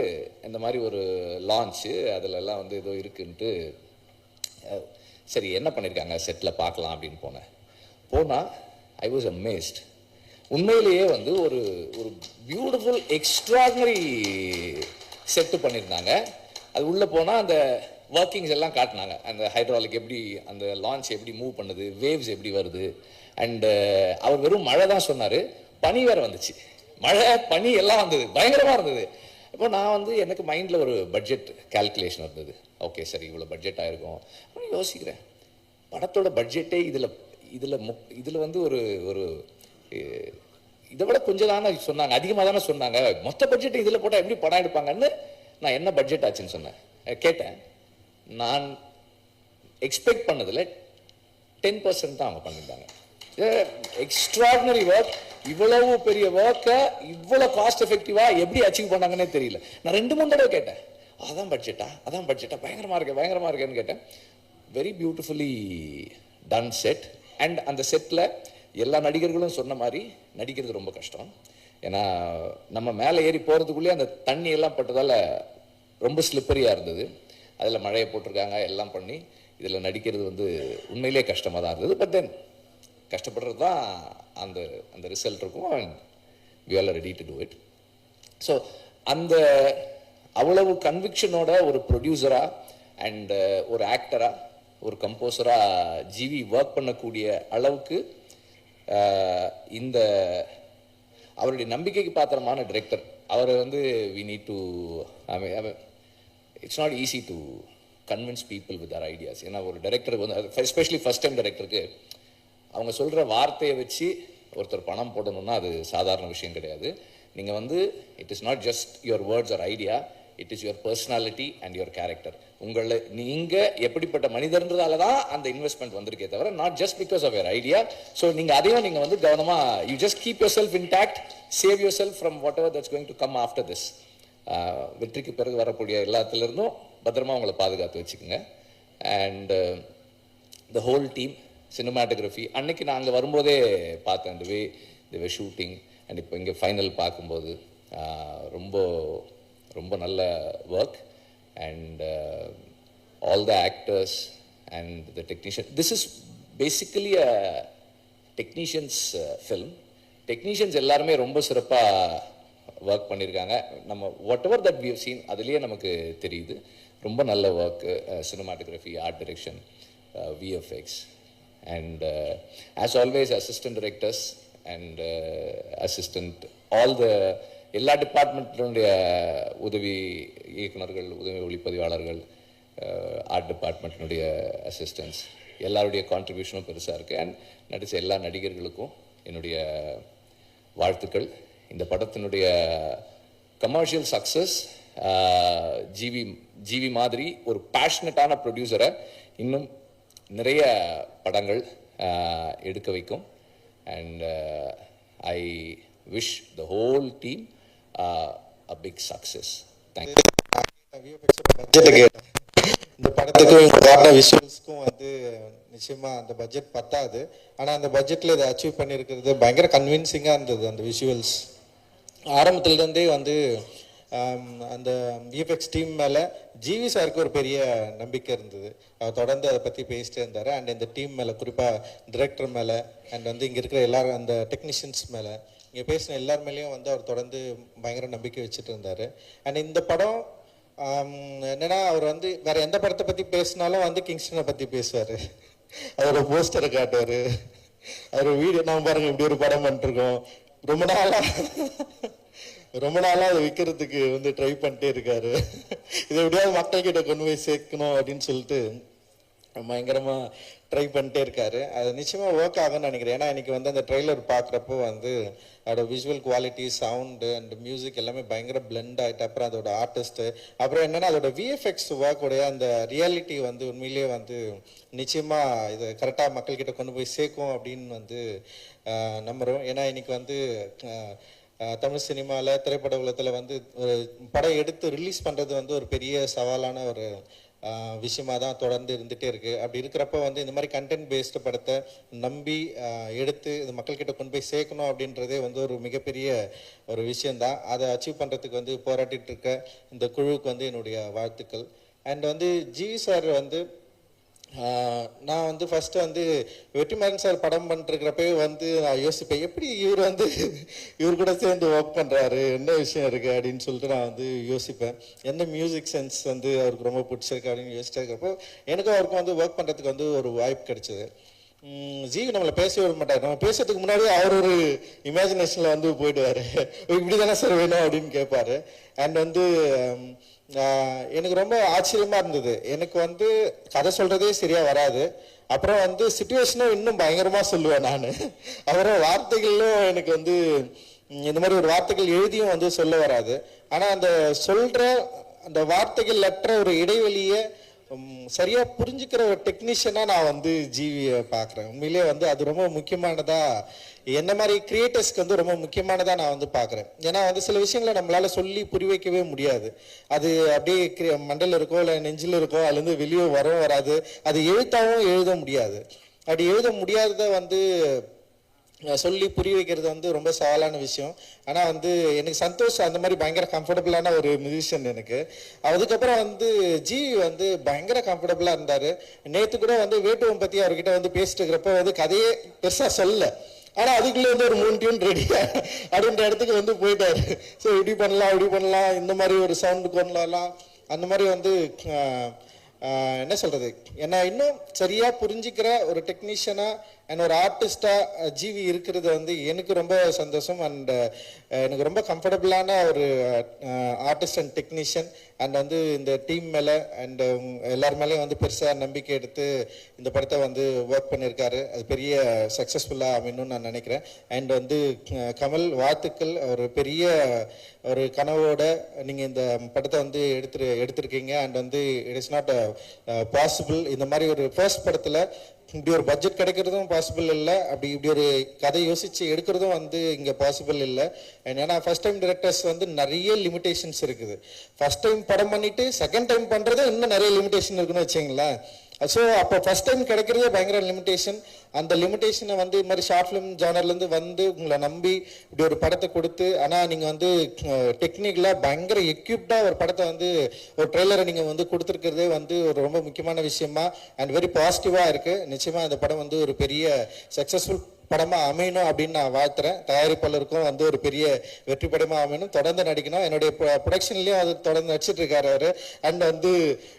இந்த மாதிரி ஒரு லான்ச்சு அதிலெல்லாம் வந்து ஏதோ இருக்குன்ட்டு சரி என்ன பண்ணியிருக்காங்க செட்டில் பார்க்கலாம் அப்படின்னு போனால் ஐ வாஸ் அமேஸ்ட். உண்மையிலேயே வந்து ஒரு ஒரு பியூட்டிஃபுல் எக்ஸ்ட்ராடினரி செட்டு பண்ணியிருந்தாங்க. அது உள்ளே போனால் அந்த ஒர்க்கிங்ஸ் எல்லாம் காட்டினாங்க, அந்த ஹைட்ராலிக் எப்படி, அந்த லான்ச் எப்படி மூவ் பண்ணுது, வேவ்ஸ் எப்படி வருது. அண்டு அவர் வெறும் மழை தான் சொன்னார், பனி வேறு வந்துச்சு, மழை பனி எல்லாம் வந்தது, பயங்கரமாக இருந்தது. இப்போ நான் வந்து எனக்கு மைண்டில் ஒரு பட்ஜெட் கால்குலேஷன் இருந்தது. ஓகே சரி இவ்வளோ பட்ஜெட் ஆகிருக்கும் யோசிக்கிறேன். படத்தோட பட்ஜெட்டே இதில் வந்து ஒரு ஒரு இதை விட கொஞ்சம் தானே சொன்னாங்க, அதிகமாக தானே சொன்னாங்க, மொத்த பட்ஜெட்டை இதில் போட்டால் எப்படி படம் எடுப்பாங்கன்னு நான் என்ன பட்ஜெட் ஆச்சுன்னு சொன்னேன் கேட்டேன். நான் எக்ஸ்பெக்ட் பண்ணதில் 10% தான் அவங்க பண்ணியிருந்தாங்க. எக்ஸ்ட்ராடினரி ஒர்க், இவ்வளவு பெரிய ஒர்க்கை இவ்வளோ காஸ்ட் எஃபெக்டிவாக எப்படி அச்சீவ் பண்ணாங்கன்னே தெரியல. நான் 2-3 தடவை கேட்டேன், அதான் பட்ஜெட்டா பயங்கரமாக இருக்கேன்னு கேட்டேன். Very beautifully done set. And அந்த செட்டில் எல்லா நடிகர்களும் சொன்ன மாதிரி நடிக்கிறது ரொம்ப கஷ்டம். ஏன்னா நம்ம மேலே ஏறி போகிறதுக்குள்ளேயே அந்த தண்ணி எல்லாம் பட்டதால் ரொம்ப ஸ்லிப்பரியாக இருந்தது. அதில் மழையை போட்டிருக்காங்க, எல்லாம் பண்ணி இதில் நடிக்கிறது வந்து உண்மையிலே கஷ்டமாக தான் இருந்தது. பட் தென் கஷ்டப்படுறது தான் அந்த அந்த ரிசல்ட் இருக்கும். And we are ready to do it. So அந்த அவ்வளவு கன்விக்ஷனோட ஒரு ப்ரொடியூசராக அண்ட் ஒரு ஆக்டராக ஒரு கம்போசராக ஜிவி ஒர்க் பண்ணக்கூடிய அளவுக்கு இந்த அவருடைய நம்பிக்கைக்கு பாத்திரமான டிரெக்டர். அவர் வந்து we need to it's not easy to convince people with our ideas. ஏன்னா ஒரு டைரக்டருக்கு வந்து எஸ்பெஷலி ஃபர்ஸ்ட் டைம் டைரக்டருக்கு அவங்க சொல்கிற வார்த்தையை வச்சு ஒருத்தர் பணம் போடணும்னா அது சாதாரண விஷயம் கிடையாது. நீங்கள் வந்து it is not just your words are idea, it is your personality and your character. உங்களை நீங்கள் எப்படிப்பட்ட மனிதர்ன்றதால தான் அந்த இன்வெஸ்ட்மெண்ட் வந்திருக்கே தவிர not just because of your idea. So நீங்கள் அதையும் நீங்கள் வந்து கவனமாக you just keep yourself intact, save yourself from whatever that's going to come after this. வெற்றிக்கு பிறகு வரக்கூடிய எல்லாத்துலேருந்தும் பத்திரமா உங்களை பாதுகாத்து வச்சுக்கோங்க. And the whole team, cinematography, அன்னைக்கு நான் அங்கே வரும்போதே பார்த்தேன் இந்த வே தி வே ஷூட்டிங். அண்ட் இப்போ இங்கே ஃபைனல் பார்க்கும்போது ரொம்ப ரொம்ப நல்ல work. And all the actors and the technician, this is basically a technicians film. டெக்னீஷியன்ஸ் எல்லாருமே ரொம்ப சிறப்பாக ஒர்க் பண்ணியிருக்காங்க. நம்ம whatever that we have seen அதுலேயே நமக்கு தெரியுது. ரொம்ப நல்ல work, cinematography, art direction, VFX. And as always, assistant directors and assistant, all the எல்லா டிபார்ட்மெண்ட்டுடைய உதவி இயக்குநர்கள், உதவி ஒளிப்பதிவாளர்கள், ஆர்ட் டிபார்ட்மெண்ட்டினுடைய அசிஸ்டன்ஸ், எல்லாருடைய கான்ட்ரிபியூஷனும் பெருசாக இருக்குது. அண்ட் நடித்த எல்லா நடிகர்களுக்கும் என்னுடைய வாழ்த்துக்கள். இந்த படத்தினுடைய கமர்ஷியல் சக்ஸஸ் ஜிவி மாதிரி ஒரு பேஷனட்டான ப்ரொடியூசரை இன்னும் நிறைய படங்கள் எடுக்க வைக்கும். And I wish the whole team a big success. Thank you. இந்த படத்துக்கும் இவங்க காட்டின விஷுவல்ஸ்க்கும் வந்து நிச்சயமா அந்த பட்ஜெட் பத்தாது. ஆனால் அந்த பட்ஜெட்டில் இதை அச்சீவ் பண்ணியிருக்கிறது பயங்கர கன்வின்சிங்காக இருந்தது. அந்த விஷுவல்ஸ் ஆரம்பத்துலேருந்தே வந்து அந்த விஎஃப்எக்ஸ் டீம் மேலே ஜிவி சாருக்கு ஒரு பெரிய நம்பிக்கை இருந்தது. அவர் தொடர்ந்து அதை பற்றி பேசிட்டே இருந்தார். அண்ட் இந்த டீம் மேலே, குறிப்பாக டிரெக்டர் மேலே, அண்ட் வந்து இங்கே இருக்கிற எல்லாரும் அந்த டெக்னீஷியன்ஸ் மேலே, இங்கே பேசின எல்லார் மேலேயும் வந்து அவர் தொடர்ந்து பயங்கர நம்பிக்கை வச்சுட்டு இருந்தார். அண்ட் இந்த படம் என்னன்னா, அவர் வந்து வேற எந்த படத்தை பற்றி பேசினாலும் வந்து கிங்ஸ்டனை பற்றி பேசுவார். அவரோட போஸ்டரை காட்டுவார், அவர் வீடியோ நான் பாருங்க இப்படி ஒரு படம் பண்ணிருக்கோம், ரொம்ப நாளாக அதை விற்கிறதுக்கு வந்து ட்ரை பண்ணிட்டே இருக்காரு, இதை எப்படியாவது மக்கள்கிட்ட கொண்டு போய் சேர்க்கணும் அப்படின்னு சொல்லிட்டு பயங்கரமாக ட்ரை பண்ணிட்டே இருக்காரு. அது நிச்சயமாக ஒர்க் ஆகும்னு நினைக்கிறேன். ஏன்னா இன்னைக்கு வந்து அந்த ட்ரெய்லர் பார்க்குறப்போ வந்து அதோட visual quality, sound and music எல்லாமே பயங்கர பிளெண்ட் ஆகிட்டு, அப்புறம் அதோட ஆர்டிஸ்ட்டு, அப்புறம் என்னென்னா அதோட விஎஃப்எக்ஸ் ஒர்க்குடைய அந்த ரியாலிட்டி வந்து உண்மையிலேயே வந்து நிச்சயமாக இதை கரெக்டாக மக்கள்கிட்ட கொண்டு போய் சேர்க்கும் அப்படின்னு வந்து நம்புகிறோம். ஏன்னா இன்னைக்கு வந்து தமிழ் சினிமாவில், திரைப்பட உலகத்தில் வந்து ஒரு படம் எடுத்து ரிலீஸ் பண்ணுறது வந்து ஒரு பெரிய சவாலான ஒரு விஷயமா தான் தொடர்ந்து இருந்துகிட்டே இருக்குது. அப்படி இருக்கிறப்ப வந்து இந்த மாதிரி கண்டென்ட் பேஸ்டு படத்தை நம்பி எடுத்து இது மக்கள்கிட்ட கொண்டு போய் சேர்க்கணும் அப்படின்றதே வந்து ஒரு மிகப்பெரிய ஒரு விஷயந்தான். அதை அச்சீவ் பண்ணுறதுக்கு வந்து போராட்டிகிட்டு இருக்க இந்த குழுவுக்கு வந்து என்னுடைய வாழ்த்துக்கள். அண்ட் வந்து ஜிவி சார் வந்து நான் வந்து ஃபஸ்ட்டு வந்து வெற்றிமாறன் சார் படம் பண்ணிருக்கிறப்பே வந்து நான் யோசிப்பேன், எப்படி இவர் கூட சேர்ந்து ஒர்க் பண்ணுறாரு, என்ன விஷயம் இருக்குது அப்படின்னு சொல்லிட்டு நான் வந்து யோசிப்பேன். எந்த மியூசிக் சென்ஸ் வந்து அவருக்கு ரொம்ப பிடிச்சிருக்கு அப்படின்னு யோசிச்சுட்டு இருக்கிறப்போ எனக்கும் அவருக்கும் வந்து ஒர்க் பண்ணுறதுக்கு வந்து ஒரு வாய்ப்பு கிடைச்சிது. ஜீவி நம்மளை பேசவே விட மாட்டார். நம்ம பேசுறதுக்கு முன்னாடி அவர் ஒரு இமேஜினேஷனில் வந்து போயிடுவார், இப்படி தானே சார் வேணும் அப்படின்னு கேட்பாரு. அண்ட் வந்து எனக்கு ரொம்ப ஆச்சரியமா இருந்தது. எனக்கு வந்து கதை சொல்றதே சரியா வராது, அப்புறம் வந்து சிச்சுவேஷனும் இன்னும் பயங்கரமா சொல்லுவேன் நான். அப்புறம் வார்த்தைகளும் எனக்கு வந்து இந்த மாதிரி ஒரு வார்த்தைகள் எழுதியும் வந்து சொல்ல வராது. ஆனா அந்த சொல்ற அந்த வார்த்தைகள் லெட்டர ஒரு இடைவெளியை சரியா புரிஞ்சுக்கிற ஒரு டெக்னீஷியனா நான் வந்து ஜிவியை பார்க்குறேன். உண்மையிலேயே வந்து அது ரொம்ப முக்கியமானதா, என்ன மாதிரி கிரியேட்டர்ஸ்க்கு வந்து ரொம்ப முக்கியமானதாக நான் வந்து பார்க்குறேன். ஏன்னா வந்து சில விஷயங்களை நம்மளால சொல்லி புரி வைக்கவே முடியாது. அது அப்படியே மண்டல இருக்கோ இல்லை நெஞ்சில் இருக்கோ, அதுலேருந்து வெளியே வரவும் வராது. அது எழுத்தாவும் எழுத முடியாது. அப்படி எழுத முடியாததை வந்து சொல்லி புரிய வைக்கிறது வந்து ரொம்ப சவாலான விஷயம். ஆனால் வந்து எனக்கு சந்தோஷ் அந்த மாதிரி பயங்கர கம்ஃபர்டபுளான ஒரு மியூசிஷியன் எனக்கு. அதுக்கப்புறம் வந்து ஜிவி வந்து பயங்கர கம்ஃபர்டபுளாக இருந்தார். நேற்று கூட வந்து வேட்டுவம் பற்றி அவர்கிட்ட வந்து பேசிட்டு இருக்கிறப்போ வந்து கதையே பெருசாக சொல்லலை, ஆனால் அதுக்குள்ளே வந்து ஒரு 3 டியூன் ரெடி அப்படின்ற இடத்துக்கு வந்து போயிட்டாரு. ஸோ இப்படி பண்ணலாம், இந்த மாதிரி ஒரு சவுண்டு கொள்ளலாம், அந்த மாதிரி வந்து என்ன சொல்கிறது, என்னை இன்னும் சரியாக புரிஞ்சிக்கிற ஒரு டெக்னீஷியனாக அண்ட் ஒரு ஆர்டிஸ்டாக ஜிவி இருக்கிறது வந்து எனக்கு ரொம்ப சந்தோஷம். அண்ட் எனக்கு ரொம்ப கம்ஃபர்டபுளான ஒரு ஆர்டிஸ்ட் அண்ட் டெக்னீஷியன். அண்ட் வந்து இந்த டீம் மேலே அண்ட் எல்லார் மேலேயும் வந்து பெருசாக நம்பிக்கை எடுத்து இந்த படத்தை வந்து ஒர்க் பண்ணியிருக்காரு. அது பெரிய சக்ஸஸ்ஃபுல்லாக அமையணும்னு நான் நினைக்கிறேன். அண்ட் வந்து கமல், வாழ்த்துக்கள். ஒரு பெரிய ஒரு கனவோட நீங்கள் இந்த படத்தை வந்து எடுத்திருக்கீங்க. அண்ட் வந்து இட் இஸ் நாட் பாசிபிள். இந்த மாதிரி ஒரு ஃபர்ஸ்ட் படத்தில் இப்படி ஒரு பட்ஜெட் கிடைக்கிறதும் பாசிபிள் இல்லை, இப்படி ஒரு கதை யோசித்து எடுக்கிறதும் வந்து இங்கே பாசிபிள் இல்லை. ஏன்னா ஃபர்ஸ்ட் டைம் டிரெக்டர்ஸ் வந்து நிறைய லிமிடேஷன்ஸ் இருக்குது. ஃபர்ஸ்ட் டைம் படம் பண்ணிட்டு செகண்ட் டைம் பண்ணுறது இன்னும் நிறைய லிமிடேஷன் இருக்குன்னு வச்சுங்களேன். ஸோ அப்போ ஃபர்ஸ்ட் டைம் கிடைக்கிறதே பயங்கர லிமிடேஷன். அந்த லிமிடேஷனை வந்து இது மாதிரி ஷார்ட் ஃபிலிம் ஜானர்லேருந்து வந்து உங்களை நம்பி இப்படி ஒரு படத்தை கொடுத்து, ஆனால் நீங்கள் வந்து டெக்னிக்கலாக பயங்கர எக்யூப்டாக ஒரு படத்தை வந்து ஒரு ட்ரெய்லரை நீங்கள் வந்து கொடுத்துருக்கிறதே வந்து ஒரு ரொம்ப முக்கியமான விஷயமா அண்ட் வெரி பாசிட்டிவாக இருக்குது. நிச்சயமாக இந்த படம் வந்து ஒரு பெரிய சக்ஸஸ்ஃபுல் படமாக அமையணும் அப்படின்னு நான் வாழ்த்துறேன். தயாரிப்பாளருக்கும் வந்து ஒரு பெரிய வெற்றி படமாக அமையணும், தொடர்ந்து நடிக்கணும். என்னுடைய ப்ரொடக்ஷன்லேயும் அது தொடர்ந்து நடிச்சிட்டு இருக்காரு அவர். அண்ட் வந்து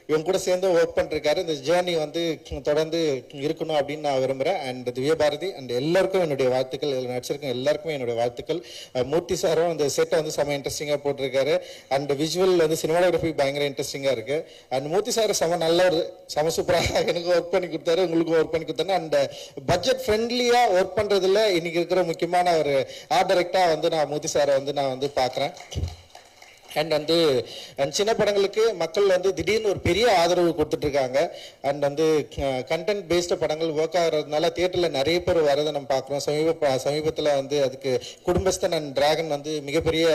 இவங்க கூட சேர்ந்து ஒர்க் பண்ணிருக்காரு. இந்த ஜேர்னி வந்து தொடர்ந்து இருக்கணும் அப்படின்னு நான் விரும்புகிறேன். அண்ட் திவ்யபாரதி அண்ட் எல்லாருக்கும் என்னுடைய வாழ்த்துக்கள், இதில் நடிச்சிருக்கேன் எல்லாருக்குமே என்னுடைய வாழ்த்துக்கள். மூர்த்தி சாரும் அந்த செட்டை வந்து செம்ம இன்ட்ரெஸ்டிங்காக போட்டிருக்காரு. அண்ட் விஷுவல் வந்து சினிமாட்டோகிராஃபி பயங்கர இன்ட்ரெஸ்டிங்காக இருக்குது. அண்ட் மூர்த்தி சார் நல்ல ஒரு சூப்பராக எனக்கு ஒர்க் பண்ணி கொடுத்தாரு, உங்களுக்கும் ஒர்க் பண்ணி கொடுத்தாரு. அண்ட் பட்ஜெட் ஃப்ரெண்ட்லியாக ஒர்க் பண்றதுல இன்னைக்கு இருக்கிற முக்கியமான ஒரு ஆர்ட் டைரக்டா வந்து நான் மூர்த்தி சாரை வந்து நான் வந்து பார்க்குறேன். அண்ட் வந்து சின்ன படங்களுக்கு மக்கள் வந்து திடீர்னு ஒரு பெரிய ஆதரவு கொடுத்துட்டு இருக்காங்க. அண்ட் வந்து கண்டென்ட் பேஸ்டு படங்கள் ஒர்க் ஆகிறதுனால தியேட்டரில் நிறைய பேர் வரதை நம்ம பார்க்குறோம். சமீபத்தில் வந்து அதுக்கு குடும்பஸ்தன் அண்ட் டிராகன் வந்து மிகப்பெரிய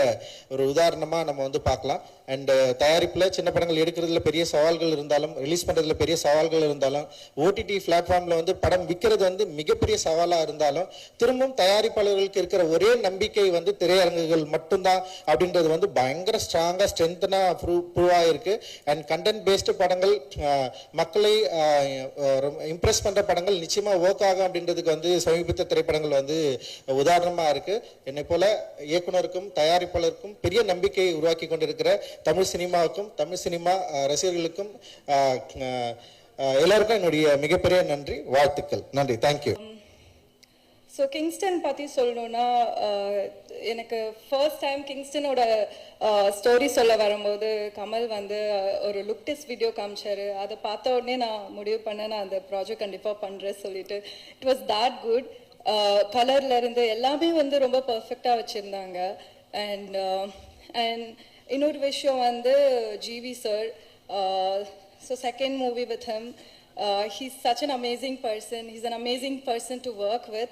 ஒரு உதாரணமாக நம்ம வந்து பார்க்கலாம். அண்ட் தயாரிப்பில் சின்ன படங்கள் எடுக்கிறதுல பெரிய சவால்கள் இருந்தாலும், ரிலீஸ் பண்ணுறதுல பெரிய சவால்கள் இருந்தாலும், ஓடிடி பிளாட்ஃபார்மில் வந்து படம் விற்கிறது வந்து மிகப்பெரிய சவாலாக இருந்தாலும், திரும்பவும் தயாரிப்பாளர்களுக்கு இருக்கிற ஒரே நம்பிக்கை வந்து திரையரங்குகள் மட்டும்தான் அப்படின்றது வந்து பயங்கர ஸ்ட்ராங்காக ஸ்ட்ரென்த்தனாக ப்ரூவ் ஆகிருக்கு. அண்ட் கண்டென்ட் பேஸ்டு படங்கள் மக்களை இம்ப்ரெஸ் பண்ணுற படங்கள் நிச்சயமாக ஒர்க் ஆகும் அப்படின்றதுக்கு வந்து சமீபத்த திரைப்படங்கள் வந்து உதாரணமாக இருக்குது. என்னை போல இயக்குனருக்கும் தயாரிப்பாளருக்கும் பெரிய நம்பிக்கை உருவாக்கி கொண்டிருக்கிற தமிழ் சினிமாவுக்கும் தமிழ் சினிமா ரசிகர்களுக்கும் எல்லாருக்கும் என்னுடைய மிகப்பெரிய நன்றி, வாழ்த்துக்கள். நன்றி, தேங்க்யூ. ஸோ கிங்ஸ்டன் பற்றி சொல்லணுன்னா, எனக்கு ஃபர்ஸ்ட் டைம் கிங்ஸ்டனோட ஸ்டோரி சொல்ல வரும்போது கமல் வந்து ஒரு லுக் டெஸ்ட் வீடியோ காமிச்சாரு. அதை பார்த்த உடனே நான் முடிவு பண்ணேன், நான் அந்த ப்ராஜெக்ட் கண்டிப்பாக பண்ணுறேன் சொல்லிட்டு. It was that good. கலர்லேருந்து எல்லாமே வந்து ரொம்ப பர்ஃபெக்டாக வச்சுருந்தாங்க. அண்ட் இன்னொரு விஷயம் வந்து GV sir, so second movie with him. He's such an amazing person. He's an amazing person to work with.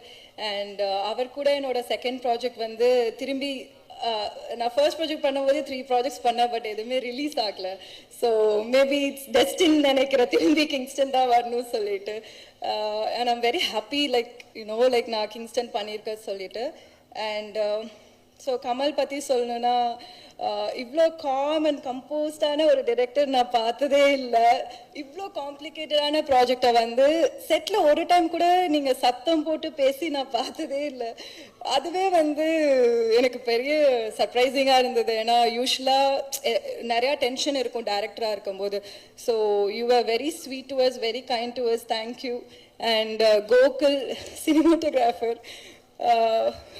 And அவர் கூட என்னோட செகண்ட் ப்ராஜெக்ட் வந்து திரும்பி நான் ஃபர்ஸ்ட் ப்ராஜெக்ட் பண்ணும்போது 3 ப்ராஜெக்ட்ஸ் பண்ணேன், பட் எதுவுமே ரிலீஸ் ஆகலை. ஸோ மேபி இட்ஸ் டெஸ்டின் நினைக்கிற திரும்பி கிங்ஸ்டன் தான் வரணும்னு சொல்லிட்டு. And I'm very happy like like நான் கிங்ஸ்டன் பண்ணியிருக்கேன் சொல்லிட்டு. அண்ட் ஸோ கமல் பற்றி சொல்லணுன்னா, இவ்வளோ காம் அண்ட் கம்போஸ்டான ஒரு டைரக்டர் நான் பார்த்ததே இல்லை. இவ்வளோ காம்ப்ளிகேட்டடான ப்ராஜெக்டை வந்து செட்டில் ஒரு டைம் கூட நீங்கள் சத்தம் போட்டு பேசி நான் பார்த்ததே இல்லை. அதுவே வந்து எனக்கு பெரிய சர்ப்ரைசிங்காக இருந்தது. ஏன்னா யூஸ்வலாக நிறையா டென்ஷன் இருக்கும் டைரக்டராக இருக்கும்போது. So you are very sweet to us, very kind to us. Thank you. And Gokul cinematographer,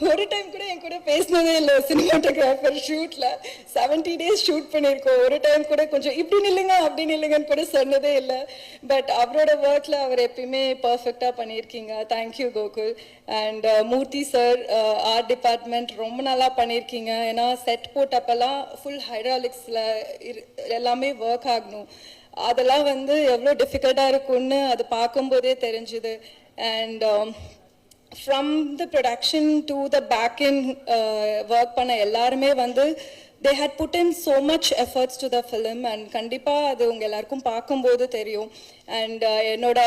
ஒரு டைம் கூட என் கூட பேசினதே இல்லை. சினிமாட்டோகிராஃபர் ஷூட்டில் 70 days ஷூட் பண்ணியிருக்கோம். ஒரு டைம் கூட கொஞ்சம் இப்படி நில்லுங்க அப்படி நில்லுங்கன்னு கூட சொன்னதே இல்லை. பட் அவரோட ஒர்க்கில் அவர் எப்பயுமே பர்ஃபெக்டாக பண்ணியிருக்கீங்க. Thank you Gokul. And Murthy sir, art department ரொம்ப நல்லா பண்ணியிருக்கீங்க. ஏன்னா செட் போட்டப்பெல்லாம் ஃபுல் ஹைட்ராலிக்ஸில் எல்லாமே ஒர்க் ஆகணும். அதெல்லாம் வந்து எவ்வளோ டிஃபிகல்ட்டாக இருக்கும்னு அது பார்க்கும்போதே தெரிஞ்சுது. And from the production to the back end work பண்ண எல்லாருமே வந்து they had put in so much efforts to the film, and கண்டிப்பா அது உங்க எல்லாருக்கும் பார்க்கும்போது தெரியும். and என்னோட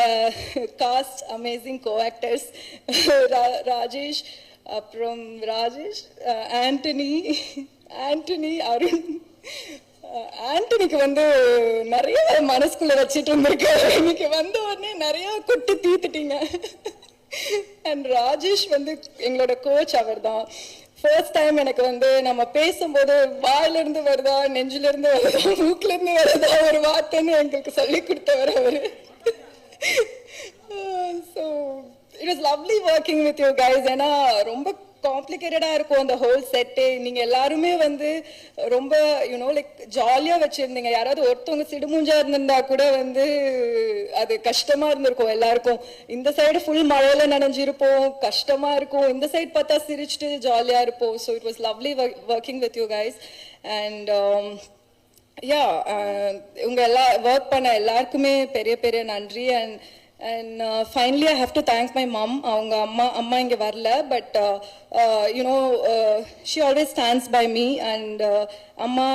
cast amazing co-actors ராஜேஷ், அப்புறம் ராஜேஷ், ஆண்டனி, அருண். ஆண்டனிக்கு வந்து நிறைய மனசுக்குள்ள வச்சுட்டு இருந்திருக்காரு. இன்னைக்கு வந்த உடனே நிறைய கொட்டி தீத்துட்டீங்க. அண்ட் ராஜேஷ் வந்து எங்களோட கோச். அவர் தான் ஃபர்ஸ்ட் டைம் எனக்கு வந்து நம்ம பேசும்போது வாயிலிருந்து வருதா, நெஞ்சிலிருந்து வருதா, மூக்கிலிருந்து வருதா ஒரு வார்த்தைன்னு எங்களுக்கு சொல்லி கொடுத்தவர் அவர். So it was lovely working with you guys. ஏன்னா ரொம்ப காம்ப்ளிகேட்டடாக இருக்கும் அந்த ஹோல் செட்டே. நீங்கள் எல்லாருமே வந்து ரொம்ப லைக் ஜாலியாக வச்சுருந்தீங்க. யாராவது ஒருத்தவங்க சிடுமூஞ்சா இருந்திருந்தா கூட வந்து அது கஷ்டமாக இருந்திருக்கும் எல்லாருக்கும். இந்த சைடு ஃபுல் மழையில் நனைஞ்சிருப்போம், கஷ்டமாக இருக்கும். இந்த சைடு பார்த்தா சிரிச்சுட்டு ஜாலியாக இருப்போம். So it was lovely working with you guys. And உங்கள் ஒர்க் பண்ண எல்லாருக்குமே பெரிய பெரிய நன்றி. And finally I have to thank my mom. அவங்க அம்மா இங்கே வரல, but she always stands by me. And அம்மா,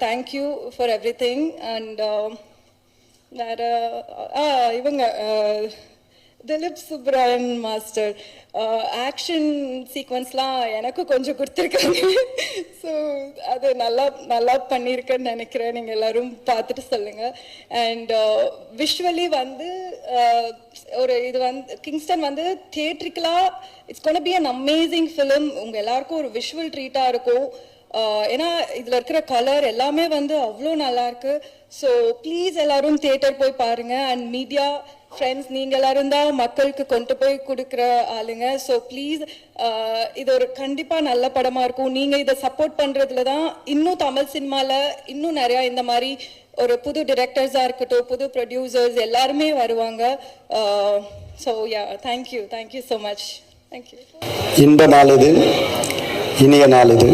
thank you for everything. And இவங்க திலீப் சுப்ராயன் மாஸ்டர் ஆக்ஷன் சீக்வன்ஸ்லாம் எனக்கு கொஞ்சம் கொடுத்துருக்காங்க. ஸோ அது நல்லா பண்ணியிருக்கேன்னு நினைக்கிறேன். நீங்கள் எல்லோரும் பார்த்துட்டு சொல்லுங்கள். அண்ட் விஷுவலி வந்து இது வந்து கிங்ஸ்டன் வந்து தியேட்ரிக்கலாக it's gonna be an amazing film. உங்கள் எல்லாருக்கும் ஒரு விஷுவல் ட்ரீட்டாக இருக்கும். ஏன்னா இதில் இருக்கிற கலர் எல்லாமே வந்து அவ்வளோ நல்லாயிருக்கு. ஸோ ப்ளீஸ் எல்லோரும் தியேட்டர் போய் பாருங்கள். அண்ட் மீடியா ஃப்ரெண்ட்ஸ், நீங்கள் எல்லாரும் தான் மக்களுக்கு கொண்டு போய் கொடுக்குற ஆளுங்க. ஸோ ப்ளீஸ், இது ஒரு கண்டிப்பாக நல்ல படமாக இருக்கும். நீங்கள் இதை சப்போர்ட் பண்ணுறதுல தான் இன்னும் தமிழ் சினிமாவில் இன்னும் நிறையா இந்த மாதிரி ஒரு புது டிரெக்டர்ஸாக இருக்கட்டும், புது ப்ரொடியூசர்ஸ் எல்லாருமே வருவாங்க. So yeah, thank you so much. Thank you. இன்ப நாள் இது, இனிய நாள் இது.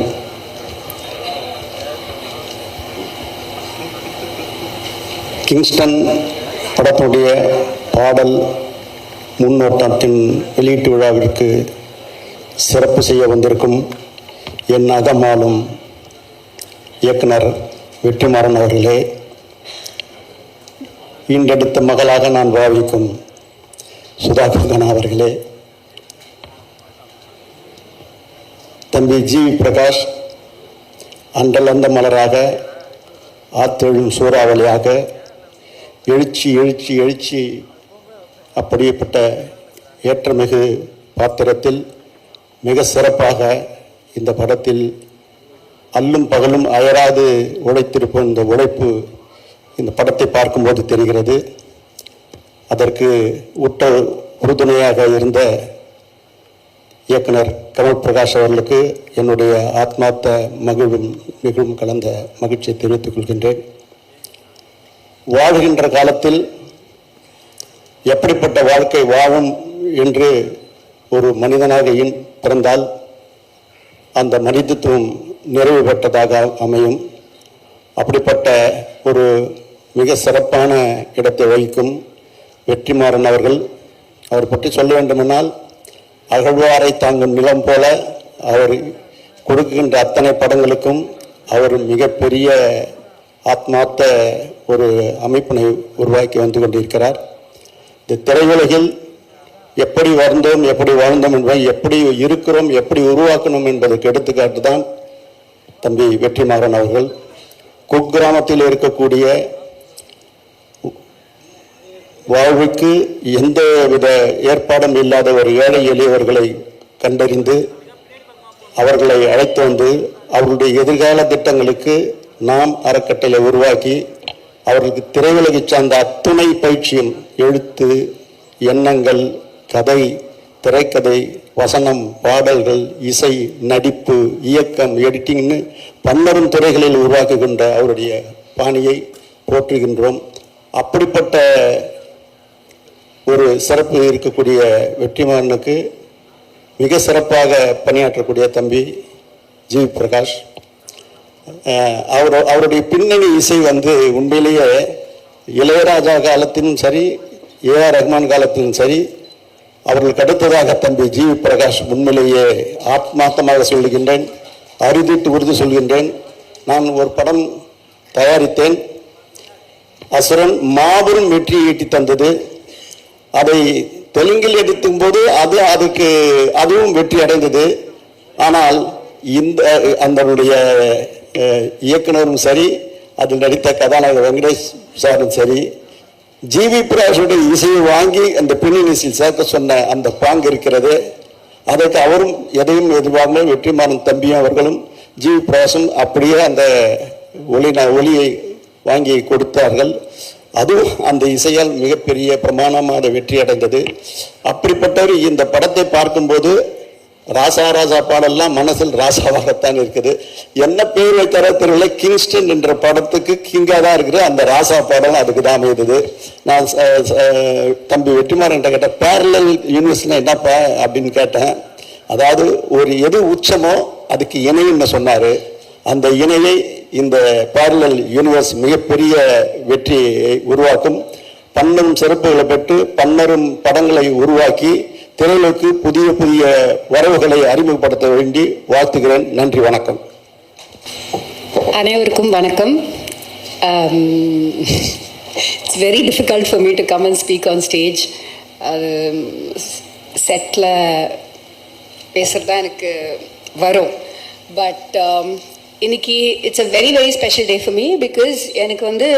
கிங்ஸ்டன் படத்துடைய பாடல் முன்னோட்டத்தின் வெளியீட்டு விழாவிற்கு சிறப்பு செய்ய வந்திருக்கும் என் அகமாலும் இயக்குனர் வெற்றிமாறன் அவர்களே, ஈண்டெடுத்த மகளாக நான் பாவிக்கும் சுதா கொங்கரா அவர்களே, தம்பி ஜி பிரகாஷ், அண்டலந்த மலராக ஆத்தெழும் சூறாவளியாக எழுச்சி எழுச்சி எழுச்சி அப்படிப்பட்ட ஏற்றமிகு பாத்திரத்தில் மிக சிறப்பாக இந்த படத்தில் அல்லும் பகலும் அயராது உழைத்திருப்போம். இந்த உழைப்பு இந்த படத்தை பார்க்கும்போது தெரிகிறது. அதற்கு உறுதுணையாக இருந்த இயக்குனர் கமல் பிரகாஷ் அவர்களுக்கு என்னுடைய ஆத்மார்த்த மிகவும் கலந்த மகிழ்ச்சியை தெரிவித்துக் கொள்கின்றேன். வாழ்கின்ற காலத்தில் எப்படிப்பட்ட வாழ்க்கை வாழும் என்று ஒரு மனிதனாக பிறந்தால் அந்த மனிதத்துவம் நிறைவு பெற்றதாக அமையும். அப்படிப்பட்ட ஒரு மிக சிறப்பான இடத்தை வகிக்கும் வெற்றிமாறன் அவர்கள். அவர் பற்றி சொல்ல வேண்டுமென்றால் அகழ்வாரை தாங்கும் நிலம் போல அவர் கொடுக்கின்ற அத்தனை படங்களுக்கும் அவர் மிகப்பெரிய ஆத்மார்த்த ஒரு அமைப்பினை உருவாக்கி வந்து கொண்டிருக்கிறார். இந்த திரையுலகில் எப்படி வந்தோம், எப்படி வாழ்ந்தோம் என்பதை, எப்படி இருக்கிறோம், எப்படி உருவாக்கணும் என்பதற்கு எடுத்துக்காட்டு தான் தம்பி வெற்றிமாறன் அவர்கள். குக்கிராமத்தில் இருக்கக்கூடிய வாழ்வுக்கு எந்த வித ஏற்பாடும் இல்லாத ஒரு ஏழை எளியவர்களை கண்டறிந்து அவர்களை அழைத்து வந்து அவர்களுடைய எதிர்கால திட்டங்களுக்கு நாம் அறக்கட்டளை உருவாக்கி அவர்களுக்கு திரையுலகை சார்ந்த அத்துணை பயிற்சியும், எழுத்து, எண்ணங்கள், கதை, திரைக்கதை, வசனம், பாடல்கள், இசை, நடிப்பு, இயக்கம், எடிட்டிங்னு பன்னரும் துறைகளில் உருவாக்குகின்ற அவருடைய பாணியை போற்றுகின்றோம். அப்படிப்பட்ட ஒரு சிறப்பு இருக்கக்கூடிய வெற்றிமாறனுக்கு மிக சிறப்பாக பணியாற்றக்கூடிய தம்பி ஜி பிரகாஷ், அவருடைய பின்னணி இசை வந்து உண்மையிலேயே இளையராஜா காலத்திலும் சரி, ஏஆர் ரஹ்மான் காலத்திலும் சரி, அவர்களுக்கு அடுத்ததாக தம்பி ஜி பிரகாஷ் உண்மையிலேயே ஆத்மார்த்தமாக சொல்லுகின்றேன், அறுதிட்டு உறுதி சொல்கின்றேன். நான் ஒரு படம் தயாரித்தேன், அசுரன், மாபெரும் வெற்றியை ஈட்டி தந்தது. அதை தெலுங்கில் எடுத்தும் போது அதுவும் வெற்றி அடைந்தது. ஆனால் அதனுடைய இயக்குனரும் சரி, அதில் நடித்த கதாநாயகர் வெங்கடேஷ் சாரும் சரி, ஜிவி பிரகாஷுடைய இசையை வாங்கி அந்த பின்னணி இசையில் சேர்க்க சொன்ன அந்த பாங்கு இருக்கிறது. அதற்கு அவரும் எதையும் எதிர்பார்க்காமல் வெற்றிமாறன் தம்பியும் அவர்களும் ஜிவி பிரகாஷும் அப்படியே அந்த ஒளியை வாங்கி கொடுத்தார்கள். அதுவும் அந்த இசையால் மிகப்பெரிய பிரமாணமாக வெற்றி அடைந்தது. அப்படிப்பட்டவர் இந்த படத்தை பார்க்கும்போது ராசா ராசா பாடல்லாம் மனசில் ராசாவாகத்தான் இருக்குது. என்ன பேர் வைத்தாரோ தெரியல, கிங்ஸ்டன் என்ற படத்துக்கு கிங்காக தான் இருக்குது. அந்த ராசா பாடல் அதுக்கு தான் அமைந்தது. நான் தம்பி வெற்றிமாறன் கேட்டேன், பேரலல் யூனிவர்ஸ்னா என்னப்பா அப்படின்னு கேட்டேன். அதாவது ஒரு எது உச்சமோ அதுக்கு இணைன்னு சொன்னார். அந்த இணையை இந்த பேரலல் யூனிவர்ஸ் மிகப்பெரிய வெற்றியை உருவாக்கும். பன்னரும் சிறப்புகளை பெற்று பன்னரும் படங்களை உருவாக்கி திரையுலகுக்கு புதிய புதிய வரவுகளை அறிமுகப்படுத்த வேண்டி வாழ்த்துகிறேன். நன்றி, வணக்கம். அனைவருக்கும் வணக்கம். It's very difficult for me to come and speak on stage. அது செட்டில் பேசுகிறது தான் எனக்கு வரும். பட் இன்னைக்கு it's a very very special day for me. Because எனக்கு வந்து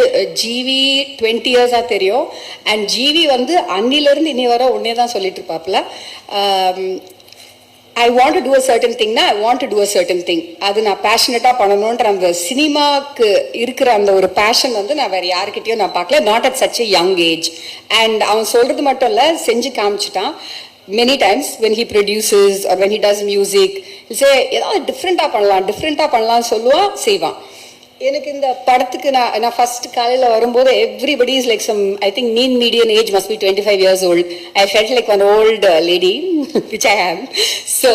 ஜிவி 20 இயர்ஸாக தெரியும். அண்ட் ஜிவி வந்து அன்னிலேருந்து இன்னி வர ஒன்றே தான் சொல்லிட்டு இருப்பாப்புல. I want to do a certain திங்னா I want to do a certain thing. அது நான் பேஷனட்டாக பண்ணணுன்ற அந்த சினிமாவுக்கு இருக்கிற அந்த ஒரு பேஷன் வந்து நான் வேறு யாருக்கிட்டையும் நான் பார்க்கல. Not at such a young age. And அவன் சொல்கிறது மட்டும் இல்லை, செஞ்சு காமிச்சிட்டான். Many times when he produces or when he does music, he'll say ஏதாவது டிஃப்ரெண்ட்டாக பண்ணலாம் சொல்லுவான், செய்வான். எனக்கு இந்த படத்துக்கு நான் ஃபர்ஸ்ட் காலையில் வரும்போது everybody is like some, I think median age must be 25 years old. I felt like one old lady, which I am. So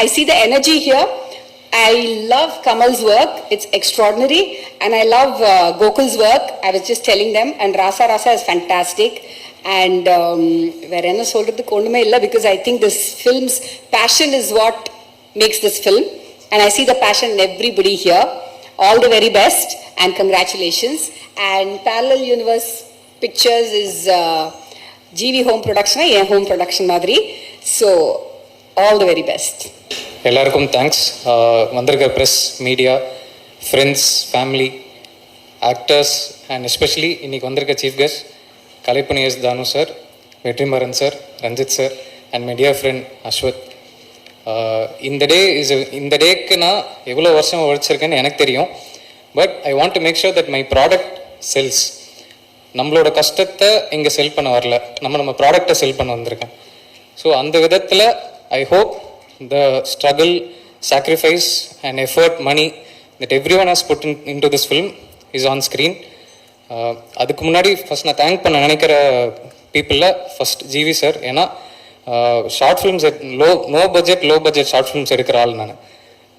I see the energy here. I love Kamal's work. It's extraordinary. And I love Gokul's work. I was just telling them. And Rasa Rasa is fantastic. And வேற என்ன சொல்றதுக்கு ஒண்ணுமே இல்லை. Because I think this film's passion is what makes this film. And I see the passion in everybody here. all the very best and congratulations. And Parallel Universe Pictures is GV Home Production, a home production madri. So all the very best. எல்லாருக்கும் thanks. வந்திருக்க press, media, friends, family, actors and especially இன்றைக்கி வந்திருக்க chief guest Kalaipuli S Thanu sir, Vetrimaaran sir, Ranjith sir and my dear friend Ashwath. இந்த டேக்கு நான் எவ்வளோ வருஷம் உழைச்சிருக்கேன்னு எனக்கு தெரியும். But I want to make sure that my product sells. நம்மளோட கஷ்டத்தை இங்கே செல் பண்ண வரல, நம்ம ப்ராடக்டை செல் பண்ண வந்திருக்கேன். ஸோ அந்த விதத்தில் I hope the struggle, sacrifice and effort, money that everyone has put into this film is on screen. அதுக்கு முன்னாடி ஃபஸ்ட் நான் தேங்க் பண்ண நினைக்கிற பீப்புளில் ஃபஸ்ட் ஜிவி சார். ஏன்னா short films low budget short films எடுக்கிற ஆள் நான்.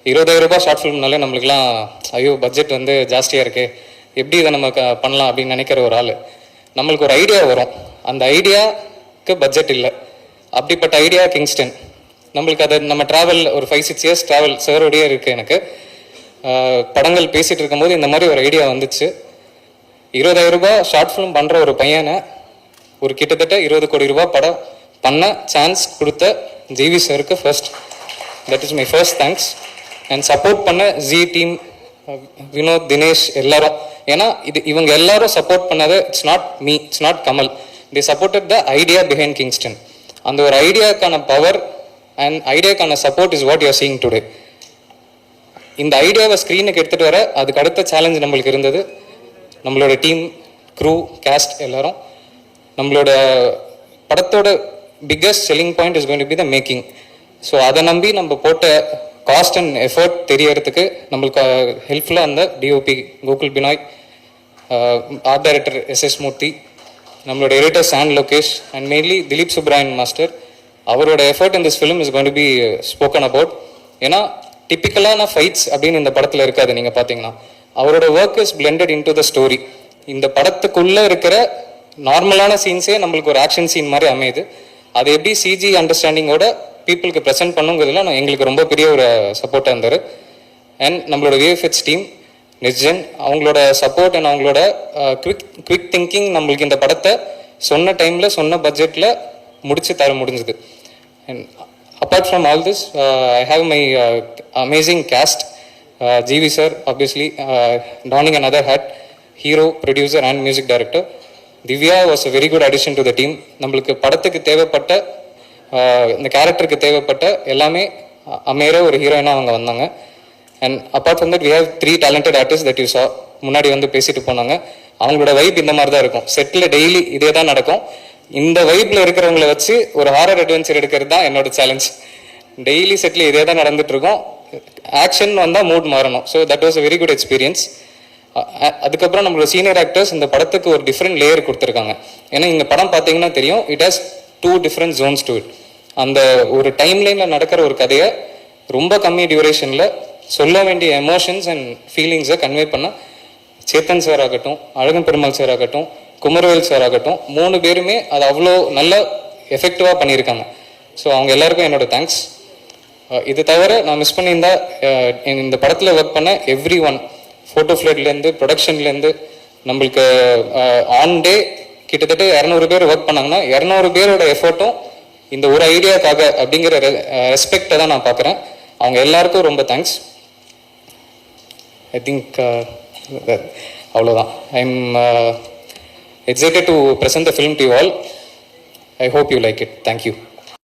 20,000 ரூபாய் ஷார்ட் ஃபிலிம்னாலே நம்மளுக்குலாம் ஐயோ பட்ஜெட் வந்து ஜாஸ்தியாக இருக்குது, எப்படி இதை நம்ம பண்ணலாம் அப்படின்னு நினைக்கிற ஒரு ஆள். நம்மளுக்கு ஒரு ஐடியா வரும், அந்த ஐடியாவுக்கு பட்ஜெட் இல்லை. அப்படிப்பட்ட ஐடியா கிங்ஸ்டன். நம்மளுக்கு அதை நம்ம ட்ராவல் ஒரு 5-6 இயர்ஸ் ட்ராவல் சாரோடையே இருக்குது. எனக்கு படங்கள் பேசிகிட்டு இருக்கும்போது இந்த மாதிரி ஒரு ஐடியா வந்துச்சு. 20,000 ரூபாய் ஷார்ட் ஃபிலிம் பண்ணுற ஒரு பையனை ஒரு கிட்டத்தட்ட 20 கோடி ரூபாய் படம் பண்ண சான்ஸ் கொடுத்த ஜிவி சாருக்கு first, that is my first thanks. And support பண்ண ஜி டீம், வினோத், தினேஷ் எல்லாரும். ஏன்னா இவங்க எல்லாரும் சப்போர்ட் பண்ணது it's not me, it's not Kamal. They supported the idea behind Kingston. அந்த ஒரு ஐடியாக்கான பவர் அண்ட் ஐடியாக்கான support is what you are seeing today. இந்த ஐடியாவை ஸ்க்ரீனுக்கு எடுத்துகிட்டு வர அதுக்கு அடுத்த சேலஞ்ச் நம்மளுக்கு இருந்தது. நம்மளோட டீம், க்ரூ, கேஸ்ட் எல்லாரும். நம்மளோட படத்தோட biggest selling point is going to be the making. So அதை நம்பி நம்ம போட்ட காஸ்ட் அண்ட் எஃபர்ட் தெரியறதுக்கு நம்மளுக்கு ஹெல்ப்ஃபுல்லாக அந்த DOP Gokul Binoy, art director SS Murthy, நம்மளோட editor San Lokesh and mainly Dileep Subbarayan master. அவரோட effort in this film is going to be spoken about. ஏன்னா டிப்பிக்கலான ஃபைட்ஸ் அப்படின்னு இந்த படத்தில் இருக்காது. நீங்கள் பார்த்தீங்கன்னா அவரோட work is blended in to the story. இந்த படத்துக்குள்ளே இருக்கிற நார்மலான சீன்ஸே நம்மளுக்கு ஒரு ஆக்ஷன் சீன் மாதிரி அமையுது. அது எப்படி சிஜி அண்டர்ஸ்டாண்டிங்கோட பீப்புளுக்கு ப்ரெசென்ட் பண்ணுங்கிறதுல எங்களுக்கு ரொம்ப பெரிய ஒரு சப்போர்ட்டாக இருந்தார். அண்ட் நம்மளோட விஎஃப்எக்ஸ் டீம் நிர்ஜன், அவங்களோட சப்போர்ட் அண்ட் அவங்களோட குவிக் திங்கிங் நம்மளுக்கு இந்த படத்தை சொன்ன டைமில் சொன்ன பட்ஜெட்டில் முடிச்சு தர முடிஞ்சது. And apart from all this I have my amazing cast. GV sir obviously donning another hat, hero, producer and music director. Divya was a very good addition to the team. நம்மளுக்கு படத்துக்கு தேவைப்பட்ட இந்த கேரக்டருக்கு தேவைப்பட்ட எல்லாமே அமையிற ஒரு ஹீரோயினாக அவங்க வந்தாங்க. And apart from that we have 3 talented artists that you saw. முன்னாடி வந்து பேசிட்டு போனாங்க. அவங்களோட வைப் இந்த மாதிரி தான் இருக்கும். செட்டில் டெய்லி இதே தான் நடக்கும். இந்த வைப்பில் இருக்கிறவங்கள வச்சு ஒரு ஹாரர் அட்வென்ச்சர் எடுக்கிறது தான் என்னோட சேலஞ்ச். டெய்லி செட்டில் இதே தான் நடந்துட்டு இருக்கும். ஆக்ஷன் வந்தால் மூட் மாறணும். So that was a very good experience. அதுக்கப்புறம் நம்மளோட சீனியர் ஆக்டர்ஸ் இந்த படத்துக்கு ஒரு டிஃப்ரெண்ட் லேயர் கொடுத்துருக்காங்க. ஏன்னா இந்த படம் பார்த்தீங்கன்னா தெரியும், it has 2 different zones to it. அந்த ஒரு டைம்லைனில் நடக்கிற ஒரு கதையை ரொம்ப கம்மி டியூரேஷனில் சொல்ல வேண்டிய எமோஷன்ஸ் அண்ட் ஃபீலிங்ஸை கன்வே பண்ண சேத்தன் சார் ஆகட்டும், அழகன் பெருமாள் சார் ஆகட்டும், குமரவேல் சார் ஆகட்டும், 3 பேருமே அது அவ்வளோ நல்ல எஃபெக்டிவாக பண்ணியிருக்காங்க. ஸோ அவங்க எல்லாருக்கும் என்னோட தேங்க்ஸ். இது தவிர நான் மிஸ் பண்ணியிருந்தா இந்த படத்தில் ஒர்க் பண்ண எவ்ரி ஒன், ஃபோட்டோ ஃப்ளேட்லேருந்து ப்ரொடக்ஷன்லேருந்து நம்மளுக்கு ஆன் டே கிட்டத்தட்ட 200 பேர் ஒர்க் பண்ணாங்கன்னா 200 பேரோட எஃபர்ட்டும் இந்த ஒரு ஐடியாக்காக அப்படிங்கிற ரெஸ்பெக்டை தான் நான் பார்க்குறேன். அவங்க எல்லாருக்கும் ரொம்ப தேங்க்ஸ். ஐ திங்க் அவ்வளோதான். I am excited to present the film to you all. I hope you like it. Thank you.